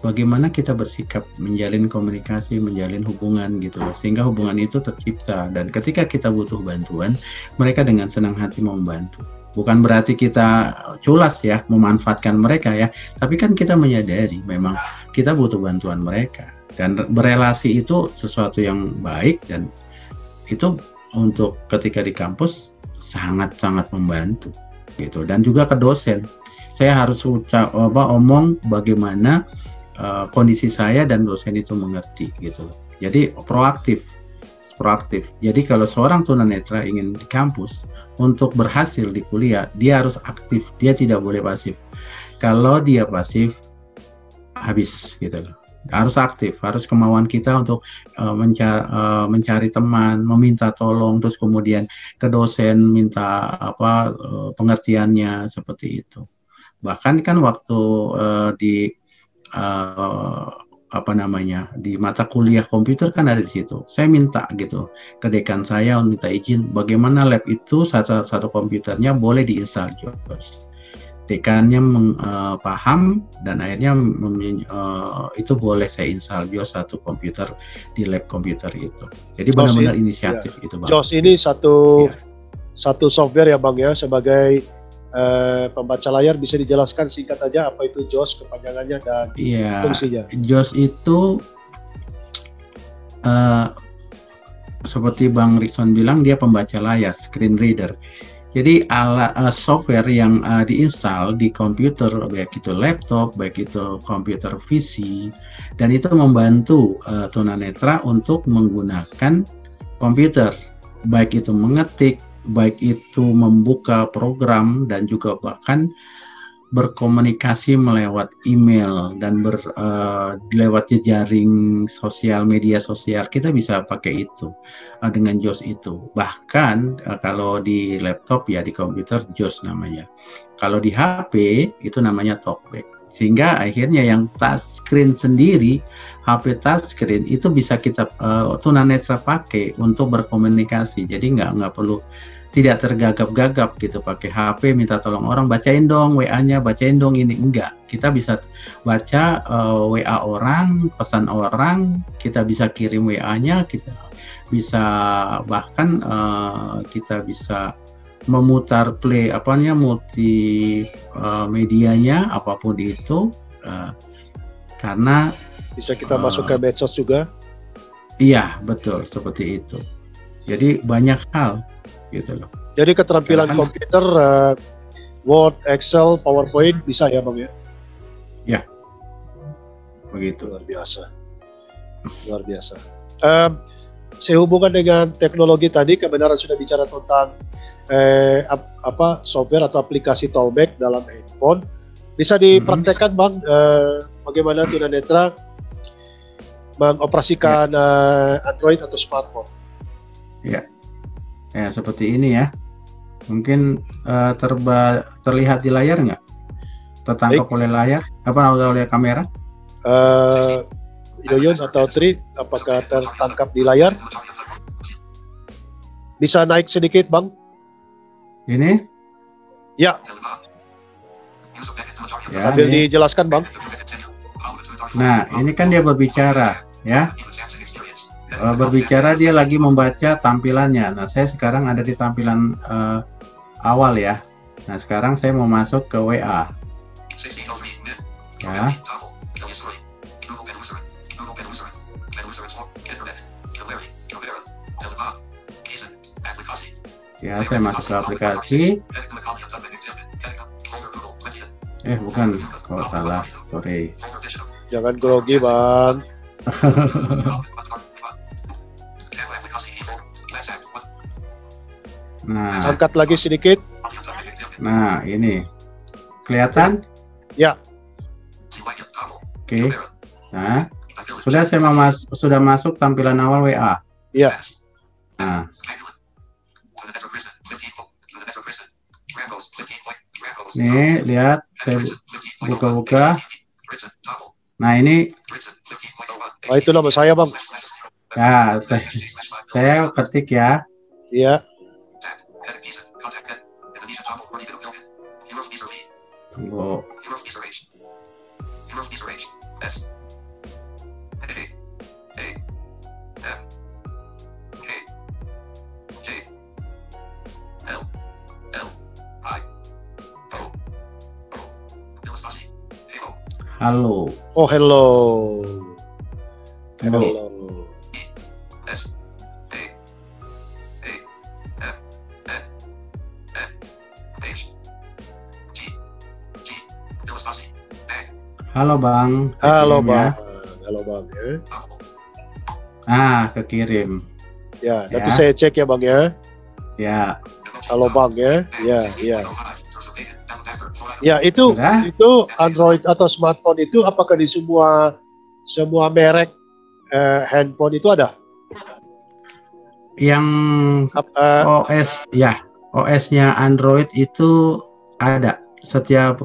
bagaimana kita bersikap, menjalin komunikasi, menjalin hubungan gitu loh, sehingga hubungan itu tercipta. Dan ketika kita butuh bantuan, mereka dengan senang hati mau membantu. Bukan berarti kita culas ya, memanfaatkan mereka ya, tapi kan kita menyadari memang kita butuh bantuan mereka. Dan berelasi itu sesuatu yang baik, dan itu untuk ketika di kampus sangat-sangat membantu gitu. Dan juga ke dosen, saya harus omong bagaimana kondisi saya dan dosen itu mengerti gitu. Jadi proaktif. Jadi kalau seorang tunanetra ingin di kampus untuk berhasil di kuliah, dia harus aktif, dia tidak boleh pasif. Kalau dia pasif, habis gitu loh. Harus aktif, harus kemauan kita untuk mencari teman, meminta tolong, terus kemudian ke dosen minta pengertiannya seperti itu. Bahkan kan waktu di di mata kuliah komputer kan ada di situ. Saya minta gitu ke dekan saya, minta izin bagaimana lab itu satu komputernya boleh diinstal JOS. Dekannya paham, dan akhirnya itu boleh saya install JOS satu komputer di lab komputer itu. Jadi benar-benar inisiatif itu Bang. JOS ini satu software ya Bang ya, sebagai pembaca layar bisa dijelaskan singkat aja apa itu JOS, kepanjangannya dan fungsinya. JOS itu seperti Bang Rikson bilang, dia pembaca layar, screen reader. Jadi software yang diinstal di komputer, baik itu laptop, baik itu komputer PC, dan itu membantu tunanetra untuk menggunakan komputer, baik itu mengetik, baik itu membuka program, dan juga bahkan berkomunikasi melewat email dan lewat jejaring media sosial. Kita bisa pakai itu dengan JOS itu. Bahkan kalau di laptop ya, di komputer JOS namanya. Kalau di HP itu namanya TalkBack. Sehingga akhirnya yang touchscreen sendiri, HP touchscreen itu bisa kita tunanetra pakai untuk berkomunikasi. Jadi nggak perlu, tidak tergagap-gagap gitu pakai HP minta tolong orang, bacain dong WA-nya, bacain dong ini, enggak. Kita bisa baca WA orang, pesan orang, kita bisa kirim WA-nya, kita bisa bahkan kita bisa memutar play multi medianya apapun itu, karena bisa kita masuk ke medsos juga. Iya, betul, seperti itu. Jadi banyak hal gitu loh. Jadi keterampilan komputer, Word, Excel, PowerPoint bisa ya Bang ya? Ya, begitu. Luar biasa. sehubungan dengan teknologi tadi, kebenaran sudah bicara tentang software atau aplikasi Talkback dalam handphone. Bisa dipraktekkan Bang, bagaimana tunanetra mengoperasikan Android atau smartphone? Ya, seperti ini ya. Mungkin terlihat di layar nggak? Tertangkap oleh layar? Oleh kamera? Yoyon atau Tri, apakah tertangkap di layar? Bisa naik sedikit Bang? Ini? Ya. Sambil dijelaskan Bang. Nah, ini kan dia berbicara, ya. Berbicara dia lagi membaca tampilannya. Nah, saya sekarang ada di tampilan awal ya. Nah, sekarang saya mau masuk ke WA. Ya. Ya, saya masuk ke aplikasi. Bukan, kalau salah, sorry. Jangan grogi Bang. Nah, angkat lagi sedikit. Nah, ini kelihatan? Ya. Oke. Nah, sudah masuk tampilan awal WA. Ya. Nah, nih lihat, saya buka-buka. Nah, ini. Itu nama saya Bang. Ya, saya ketik ya. Iya. Tunggu. Halo. Oh, hello. Hello. Halo Bang. Halo Bang. Halo Bang ya. Kekirim. Ya, nanti saya cek ya Bang ya. Ya. Halo Bang ya. Ya. Ya, itu Android atau smartphone itu apakah di semua merek handphone itu ada? Yang OS ya, OS-nya Android itu ada. Setiap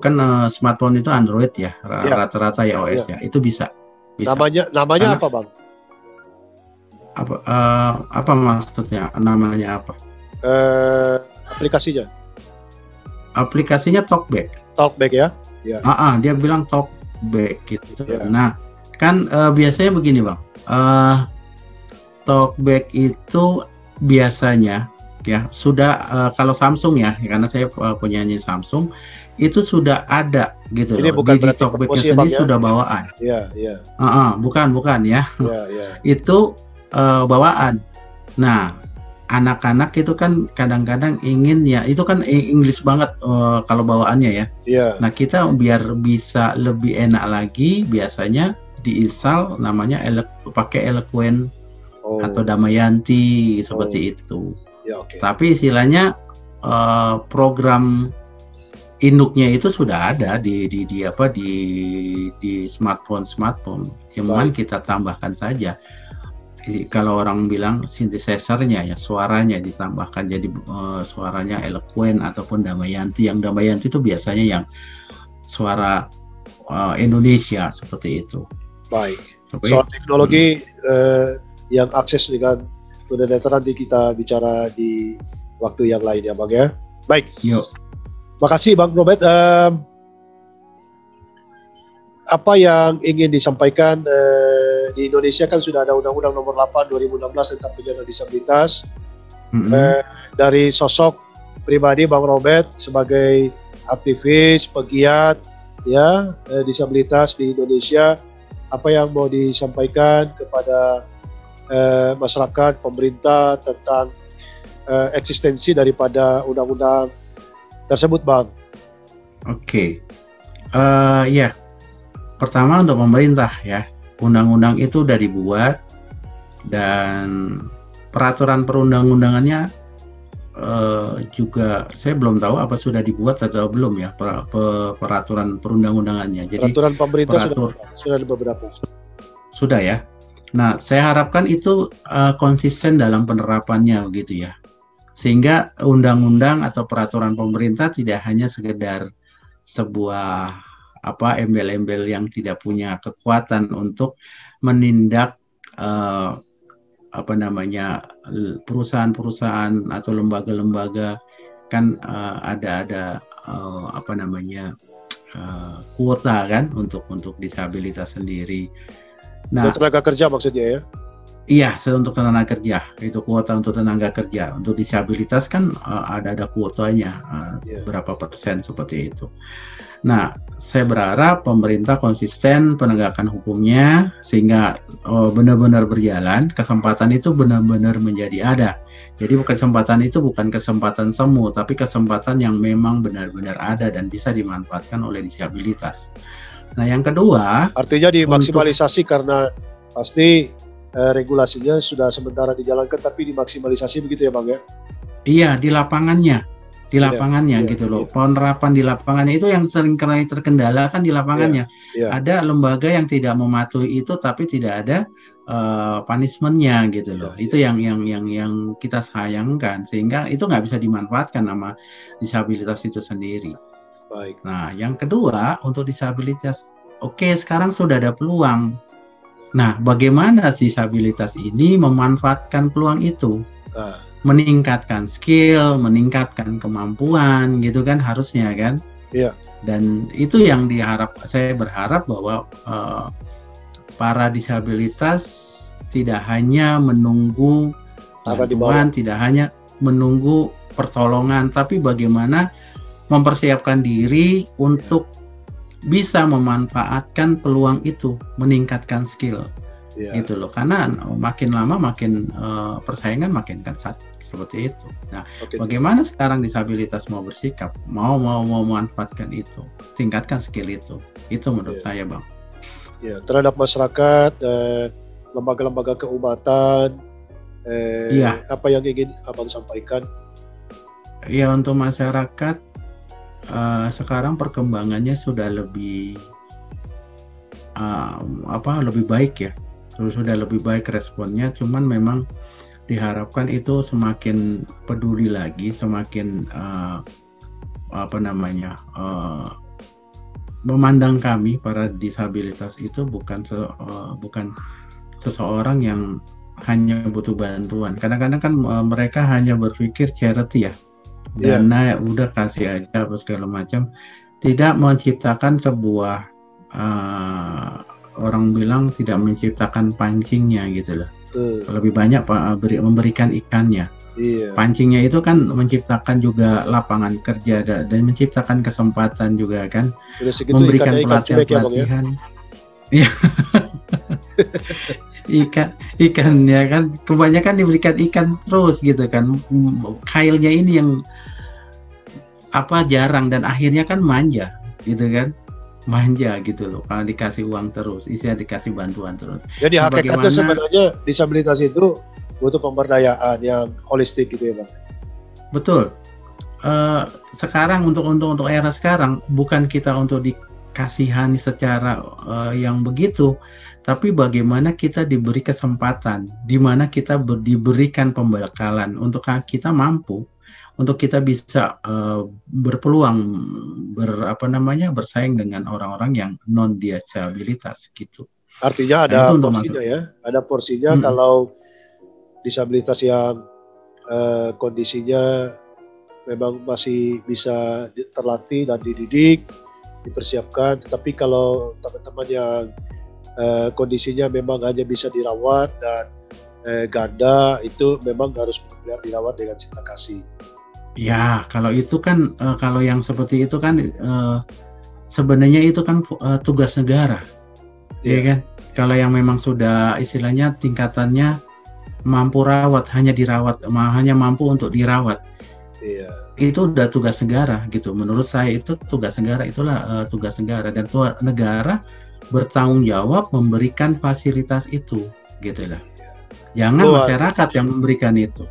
smartphone itu Android ya, rata-rata ya OS-nya. Itu bisa. Namanya apa Bang? Apa maksudnya? Namanya apa? Aplikasinya? Aplikasinya Talkback. Talkback ya? Ya. Dia bilang Talkback gitu. Ya. Nah, kan biasanya begini Bang. Talkback itu biasanya ya sudah kalau Samsung ya, karena saya punyanya Samsung, itu sudah ada gitu. Ini loh. bukan di Talkback-nya sendiri sudah bawaan. Iya. Bukan ya. Iya. Itu bawaan. Nah, anak-anak itu kan kadang-kadang ingin ya, itu kan English banget kalau bawaannya ya. Iya. Nah, kita biar bisa lebih enak lagi, biasanya diinstal namanya pakai Eloquent atau Damayanti seperti itu. Ya, okay. Tapi istilahnya program induknya itu sudah ada di smartphone. Cuman kita tambahkan saja. Kalau orang bilang synthesizer-nya ya, suaranya ditambahkan jadi suaranya Eloquent ataupun Damayanti. Yang Damayanti itu biasanya yang suara Indonesia seperti itu. Baik. Soal teknologi yang akses dengan tunanetra nanti kita bicara di waktu yang lain ya Bang ya. Baik. Yuk. Makasih Bang Robert. Apa yang ingin disampaikan di Indonesia kan sudah ada Undang-Undang Nomor 8 2016 tentang penyandang disabilitas. Dari sosok pribadi Bang Robert sebagai aktivis, pegiat ya disabilitas di Indonesia, apa yang mau disampaikan kepada masyarakat, pemerintah tentang eksistensi daripada undang-undang tersebut, Bang? Oke. Ya. Pertama untuk pemerintah ya, undang-undang itu udah dibuat dan peraturan perundang-undangannya juga saya belum tahu apa sudah dibuat atau belum ya peraturan perundang-undangannya. Jadi peraturan pemerintah sudah ada beberapa. Sudah ya. Nah, saya harapkan itu konsisten dalam penerapannya begitu ya. Sehingga undang-undang atau peraturan pemerintah tidak hanya sekedar sebuah embel-embel yang tidak punya kekuatan untuk menindak perusahaan-perusahaan atau lembaga-lembaga, kan ada kuota kan untuk disabilitas sendiri. Nah, untuk tenaga kerja maksudnya ya? Iya, untuk tenaga kerja, itu kuota untuk tenaga kerja. Untuk disabilitas kan ada kuotanya, berapa persen seperti itu. Nah, saya berharap pemerintah konsisten penegakan hukumnya sehingga benar-benar berjalan, kesempatan itu benar-benar menjadi ada. Jadi kesempatan itu bukan kesempatan semu, tapi kesempatan yang memang benar-benar ada dan bisa dimanfaatkan oleh disabilitas. Nah, yang kedua, artinya dimaksimalisasi karena pasti regulasinya sudah sementara dijalankan tapi dimaksimalisasi begitu ya Bang ya? Iya, di lapangannya gitu loh. Penerapan di lapangannya itu yang sering terkendala kan di lapangannya. Ada lembaga yang tidak mematuhi itu tapi tidak ada punishment-nya gitu loh. Itu yang kita sayangkan, sehingga itu nggak bisa dimanfaatkan sama disabilitas itu sendiri. Baik. Nah, yang kedua untuk disabilitas, oke, sekarang sudah ada peluang. Nah, bagaimana disabilitas ini memanfaatkan peluang itu? Meningkatkan skill, meningkatkan kemampuan, gitu kan harusnya kan? Iya. Dan itu yang saya berharap bahwa para disabilitas tidak hanya menunggu bantuan, tidak hanya menunggu pertolongan, tapi bagaimana mempersiapkan diri untuk bisa memanfaatkan peluang itu, meningkatkan skill, gitu loh. Karena makin lama makin persaingan makin ketat seperti itu. Nah, bagaimana sekarang disabilitas mau bersikap, mau memanfaatkan itu, tingkatkan skill itu menurut saya, Bang. Ya, terhadap masyarakat, lembaga-lembaga keumatan, apa yang ingin Abang sampaikan? Ya, untuk masyarakat. Sekarang perkembangannya sudah lebih baik ya, sudah lebih baik responnya. Cuman memang diharapkan itu semakin peduli lagi, semakin memandang kami para disabilitas itu bukan seseorang yang hanya butuh bantuan. Kadang-kadang kan mereka hanya berpikir charity ya. Dana udah kasih aja apa segala macam, tidak menciptakan sebuah orang bilang tidak menciptakan pancingnya gitu loh. Lebih banyak memberikan ikannya. Pancingnya itu kan menciptakan juga lapangan kerja dan menciptakan kesempatan juga kan, memberikan pelatihan. Iya. ikan ya kan, kebanyakan diberikan ikan terus gitu kan, kailnya ini yang jarang dan akhirnya kan manja gitu loh kalau dikasih uang terus, isinya dikasih bantuan terus. Jadi hakikatnya sebenarnya disabilitas itu butuh pemberdayaan yang holistik gitu ya Bang. Betul. Sekarang untuk era sekarang bukan kita untuk dikasihani secara yang begitu, tapi bagaimana kita diberi kesempatan, di mana kita diberikan pembekalan untuk kita mampu, untuk kita bisa berpeluang bersaing dengan orang-orang yang non disabilitas gitu. Artinya ada porsinya ya, ada porsinya kalau disabilitas yang kondisinya memang masih bisa terlatih dan dididik, dipersiapkan. Tetapi kalau teman-teman yang kondisinya memang hanya bisa dirawat dan ganda, itu memang harus benar-benar dirawat dengan cinta kasih. Ya, kalau itu kan kalau yang seperti itu kan sebenarnya itu kan tugas negara, ya kan? Kalau yang memang sudah istilahnya tingkatannya mampu rawat, hanya mampu untuk dirawat, itu udah tugas negara gitu. Menurut saya itu tugas negara, itulah tugas negara, dan negara bertanggung jawab memberikan fasilitas itu, gitu lah. Jangan Luar. masyarakat yang memberikan itu.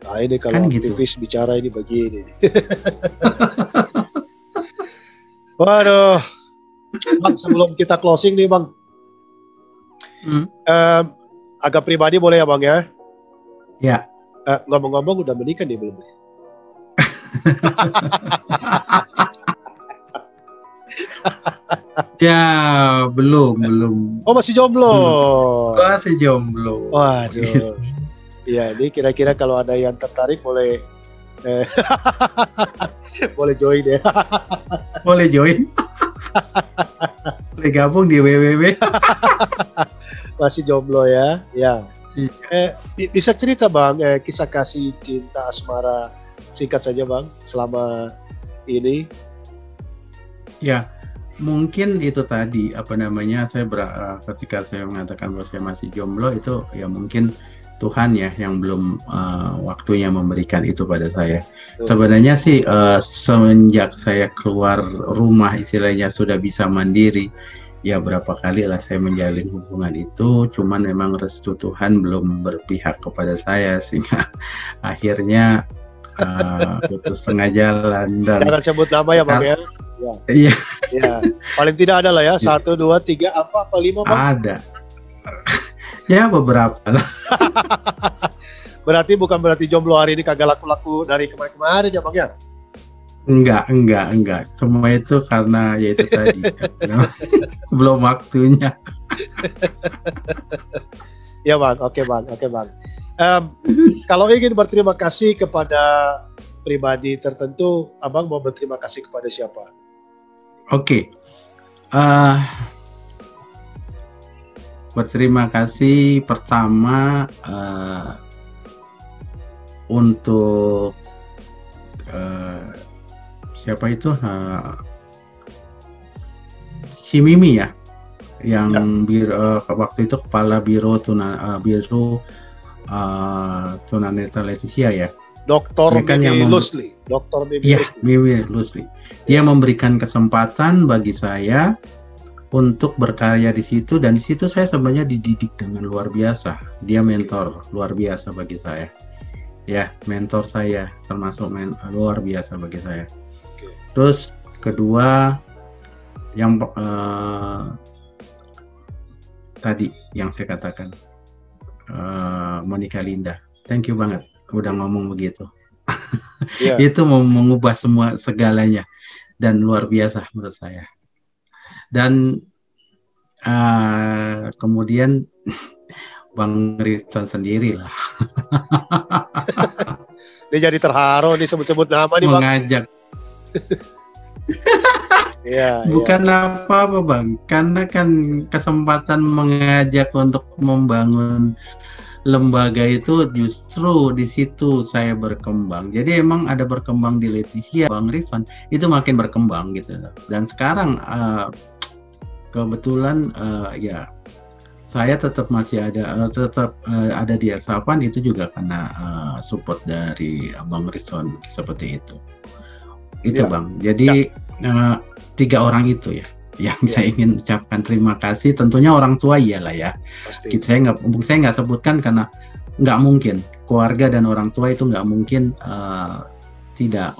Nah ini kalau Kan gitu. aktivis bicara ini begini. Waduh, Bang, sebelum kita closing nih Bang, agak pribadi boleh ya Bang ya? Ya. Ngomong-ngomong udah menikah nih belum? Ya, belum. Oh masih jomblo. Masih jomblo. Waduh. Iya, ini kira-kira kalau ada yang tertarik boleh boleh join ya. Boleh join. Boleh gabung di www. Masih jomblo ya. Ya. Iya. Bisa cerita Bang kisah kasih cinta asmara singkat saja Bang selama ini. Ya, mungkin itu tadi ketika saya mengatakan bahwa saya masih jomblo itu ya mungkin Tuhan ya yang belum waktunya memberikan itu pada saya. Sebenarnya sih semenjak saya keluar rumah istilahnya sudah bisa mandiri, ya berapa kali lah saya menjalin hubungan itu, cuman memang restu Tuhan belum berpihak kepada saya sehingga akhirnya putus tengah jalan. Dan jangan sebut nama ya Bang ya. Iya. Ya, paling tidak ada lah ya 1, 2, 3 apa 5 Bang? Ada. Ya beberapa lah. Berarti jomblo hari ini kagak laku-laku dari kemarin-kemarin ya Bang ya? Enggak. Semua itu karena ya itu tadi. Belum waktunya. Ya Bang, oke Bang. Kalau ingin berterima kasih kepada pribadi tertentu, Abang mau berterima kasih kepada siapa? Oke. Berterima kasih pertama untuk siapa itu si Mimi ya, yang waktu itu kepala biro tunanetra Leticia ya. Dr. Mimi Lusli. Iya, Mimi Lusli. Dia memberikan kesempatan bagi saya untuk berkarya di situ, dan di situ saya sebenarnya dididik dengan luar biasa. Dia mentor luar biasa bagi saya. Ya, mentor saya termasuk luar biasa bagi saya. Terus kedua yang tadi yang saya katakan Monica Linda. Thank you banget udah ngomong begitu. Yeah. Itu mau mengubah segalanya dan luar biasa menurut saya. Dan kemudian Bang Rizwan sendiri lah. Dia jadi terharu nih sebut-sebut nama nih Bang. Mengajak. Bukan apa-apa Bang, karena kan kesempatan mengajak untuk membangun lembaga itu justru di situ saya berkembang. Jadi emang ada berkembang di Leticia, Bang Rizwan itu makin berkembang gitu. Dan sekarang kebetulan ya saya tetap masih ada di Ersapan itu juga karena support dari Bang Rizwan seperti itu. Itu Bang. Jadi 3 orang itu ya yang saya ingin ucapkan terima kasih. Tentunya orang tua iyalah ya. Pasti. Saya nggak sebutkan karena nggak mungkin keluarga dan orang tua itu nggak mungkin tidak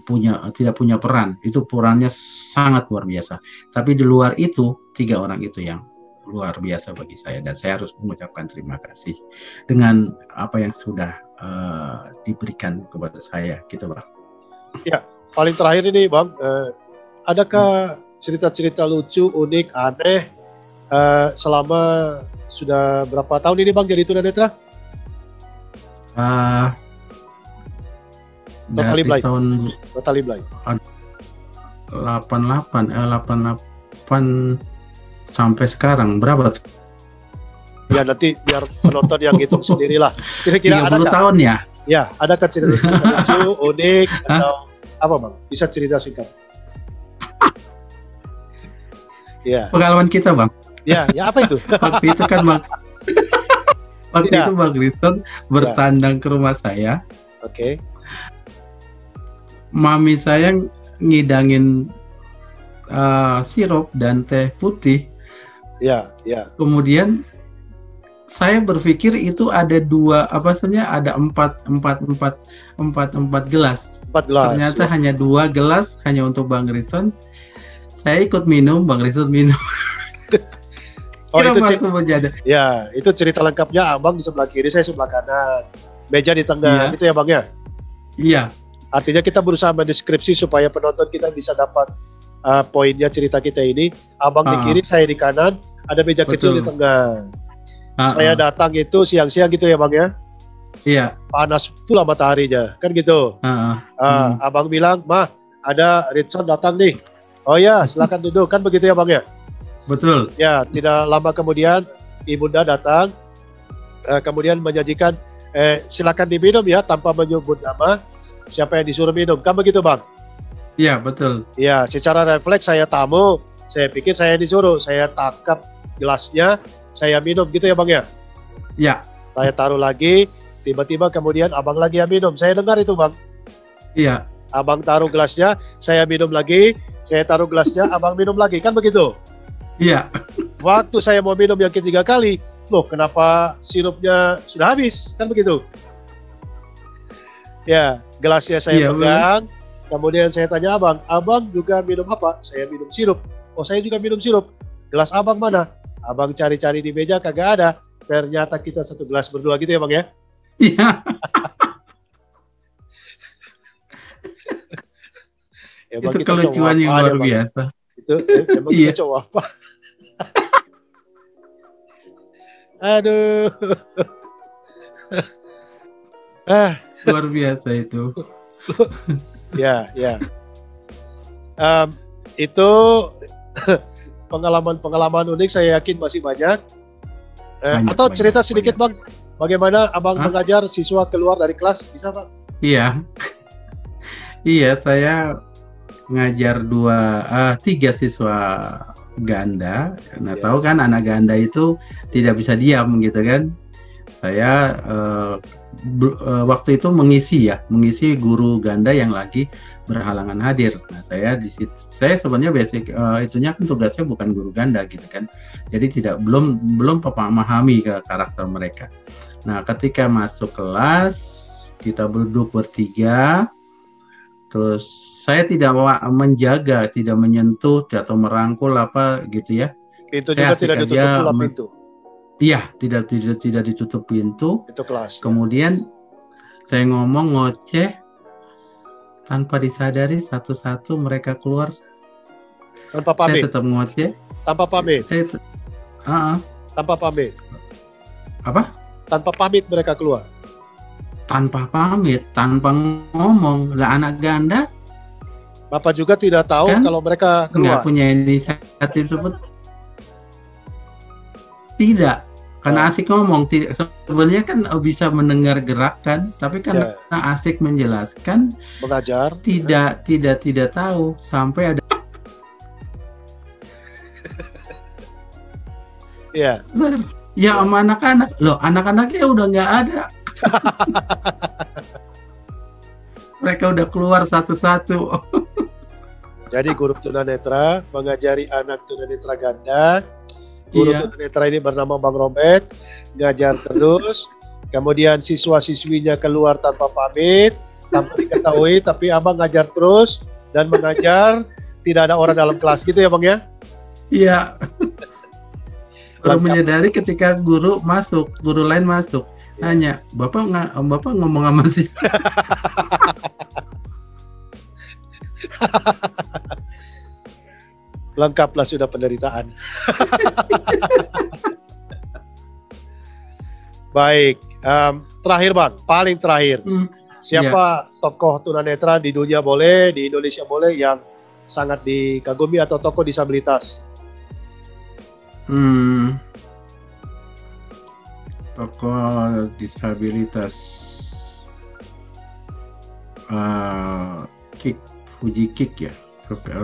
punya peran. Itu perannya sangat luar biasa. Tapi di luar itu 3 orang itu yang luar biasa bagi saya, dan saya harus mengucapkan terima kasih dengan apa yang sudah diberikan kepada saya gitu Bang. Ya, paling terakhir ini Bang, adakah cerita-cerita lucu, unik, aneh selama sudah berapa tahun ini Bang jadi tunanetra? Dari tahun 88 sampai sekarang berapa? Ya nanti biar penonton yang hitung sendirilah. Kira-kira 30 tahun ya? Ya, adakah cerita-cerita lucu, unik atau apa Bang? Bisa cerita singkat. Ya. Pengalaman kita Bang. Ya apa itu? Waktu itu kan Bang. Waktu itu Bang Rizwan bertandang ke rumah saya. Oke. Mami saya ngidangin sirup dan teh putih. Ya. Kemudian saya berpikir itu ada dua, apa saja, ada empat gelas. 4 gelas. Ternyata Ya. hanya 2 gelas hanya untuk Bang Rison. Saya ikut minum, Bang Rison minum. Oh, Kira itu masuk menjadi. ya, itu cerita lengkapnya. Abang di sebelah kiri, saya sebelah kanan. Meja di tengah, Iya. gitu ya Bang ya? Iya, Artinya kita berusaha mendeskripsi supaya penonton kita bisa dapat poinnya cerita kita ini. Abang di kiri, saya di kanan, ada meja kecil di Betul. tengah. Saya datang itu siang-siang gitu ya Bang ya? Iya. Panas pula mataharinya, kan gitu. Abang bilang, "Mah, ada Ritson datang nih." "Oh ya, silakan duduk." Kan begitu ya Bang ya? Betul. Ya, tidak lama kemudian Ibunda datang, kemudian menyajikan, silakan diminum ya, tanpa menyebut nama siapa yang disuruh minum. Kan begitu Bang? Iya, betul. Ya, secara refleks saya tamu, saya pikir saya disuruh, saya tangkap gelasnya, saya minum gitu ya Bang ya? Iya. Saya taruh lagi, tiba-tiba kemudian abang lagi yang minum. Saya dengar itu Bang. Iya. Abang taruh gelasnya, saya minum lagi, saya taruh gelasnya, abang minum lagi. Kan begitu? Iya. Waktu saya mau minum yang ketiga kali, loh kenapa sirupnya sudah habis? Kan begitu? Ya, gelasnya saya pegang, kemudian saya tanya abang, "Abang juga minum apa?" "Saya minum sirup." "Oh, saya juga minum sirup." "Gelas abang mana?" Abang cari-cari di meja, kagak ada. Ternyata kita satu gelas berdua gitu ya Bang ya? Iya. Emang Itu kita kelucuan yang luar biasa. Itu emang kita cowok apa? Aduh. Luar biasa itu. Ya. Itu pengalaman unik, saya yakin masih banyak. Atau cerita sedikit Bang, bagaimana abang mengajar siswa keluar dari kelas, bisa Bang? Iya. Iya, saya ngajar 3 siswa ganda. Nah, tahu kan anak ganda itu tidak bisa diam gitu kan. Saya waktu itu mengisi guru ganda yang lagi berhalangan hadir. Nah, saya sebenarnya basic itunya kan tugasnya bukan guru ganda gitu kan. Jadi belum memahami ke karakter mereka. Nah, ketika masuk kelas kita duduk bertiga, terus saya tidak menjaga, tidak menyentuh atau merangkul apa gitu ya. Pintu juga tidak ditutup pula pintu. Iya, tidak ditutup pintu. Itu kelas. Kemudian saya ngomong ngoceh, tanpa disadari satu-satu mereka keluar. Tanpa pamit. Saya tetap ngoceh. Tanpa pamit. Tanpa pamit. Apa? Tanpa pamit mereka keluar. Tanpa pamit, tanpa ngomong. Lah anak ganda. Bapak juga tidak tahu kan, kalau mereka keluar. Nggak punya inisiatif tersebut. Tidak, karena asik ngomong. Sebenarnya kan bisa mendengar gerakan, tapi karena asik menjelaskan, mengajar, tidak tahu sampai ada. Iya. Ya sama anak-anak, loh anak-anaknya udah nggak ada. Mereka udah keluar satu-satu. Jadi guru tunanetra mengajari anak tunanetra ganda. Guru tunanetra ini bernama Bang Robert, ngajar terus. Kemudian siswa-siswinya keluar tanpa pamit, tanpa diketahui, tapi abang ngajar terus dan mengajar. Tidak ada orang dalam kelas gitu ya Bang ya? Iya. Baru menyadari ketika guru lain masuk. Tanya, Bapak ngomong sama sih? Lengkaplah sudah penderitaan. Baik, terakhir Bang, paling terakhir. Siapa tokoh tunanetra di dunia boleh, di Indonesia boleh yang sangat dikagumi atau tokoh disabilitas? Tokoh disabilitas, Fuji Kick ya,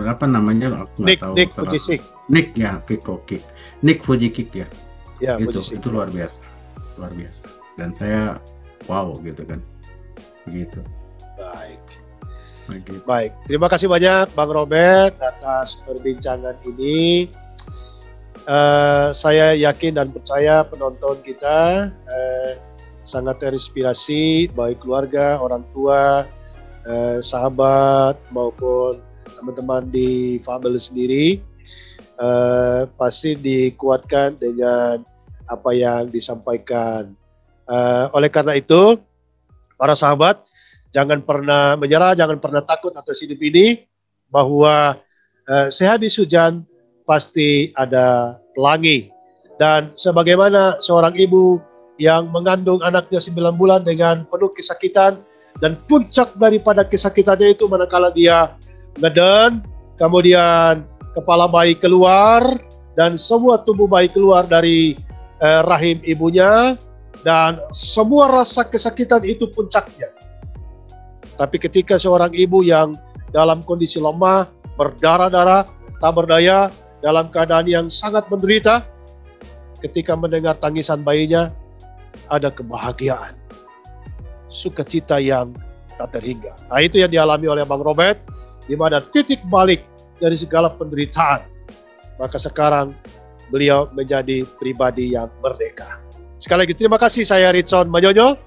apa namanya? Aku nggak tahu. Nick Fuji Kick. Nick ya, Nick Fuji Kick ya. Ya, itu luar biasa. Dan saya wow gitu kan, begitu. Baik, terima kasih banyak Bang Robert atas perbincangan ini. Saya yakin dan percaya penonton kita sangat terinspirasi, baik keluarga, orang tua, sahabat maupun teman-teman di family sendiri, pasti dikuatkan dengan apa yang disampaikan. Oleh karena itu, para sahabat, jangan pernah menyerah, jangan pernah takut atas hidup ini, bahwa sehabis hujan pasti ada pelangi. Dan sebagaimana seorang ibu yang mengandung anaknya 9 bulan dengan penuh kesakitan, dan puncak daripada kesakitannya itu manakala dia ngeden, kemudian kepala bayi keluar, dan semua tubuh bayi keluar dari rahim ibunya, dan semua rasa kesakitan itu puncaknya. Tapi ketika seorang ibu yang dalam kondisi lemah, berdarah-darah, tak berdaya, dalam keadaan yang sangat menderita, ketika mendengar tangisan bayinya, ada kebahagiaan, sukacita yang tak terhingga. Nah, itu yang dialami oleh Bang Robert, di mana titik balik dari segala penderitaan, maka sekarang beliau menjadi pribadi yang merdeka. Sekali lagi terima kasih, saya Ritson Manyonyo.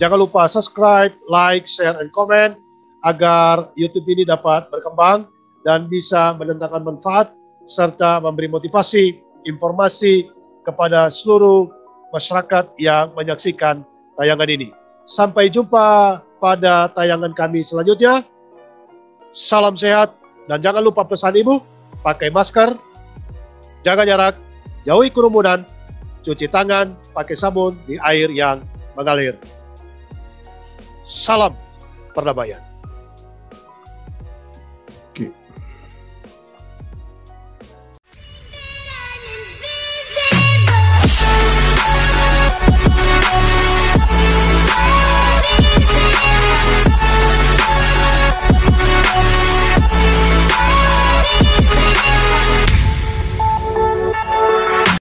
Jangan lupa subscribe, like, share, and comment agar YouTube ini dapat berkembang dan bisa mendatangkan manfaat serta memberi motivasi, informasi kepada seluruh masyarakat yang menyaksikan tayangan ini. Sampai jumpa pada tayangan kami selanjutnya. Salam sehat dan jangan lupa pesan ibu, pakai masker, jaga jarak, jauhi kerumunan, cuci tangan, pakai sabun di air yang mengalir. Salam perdamaian.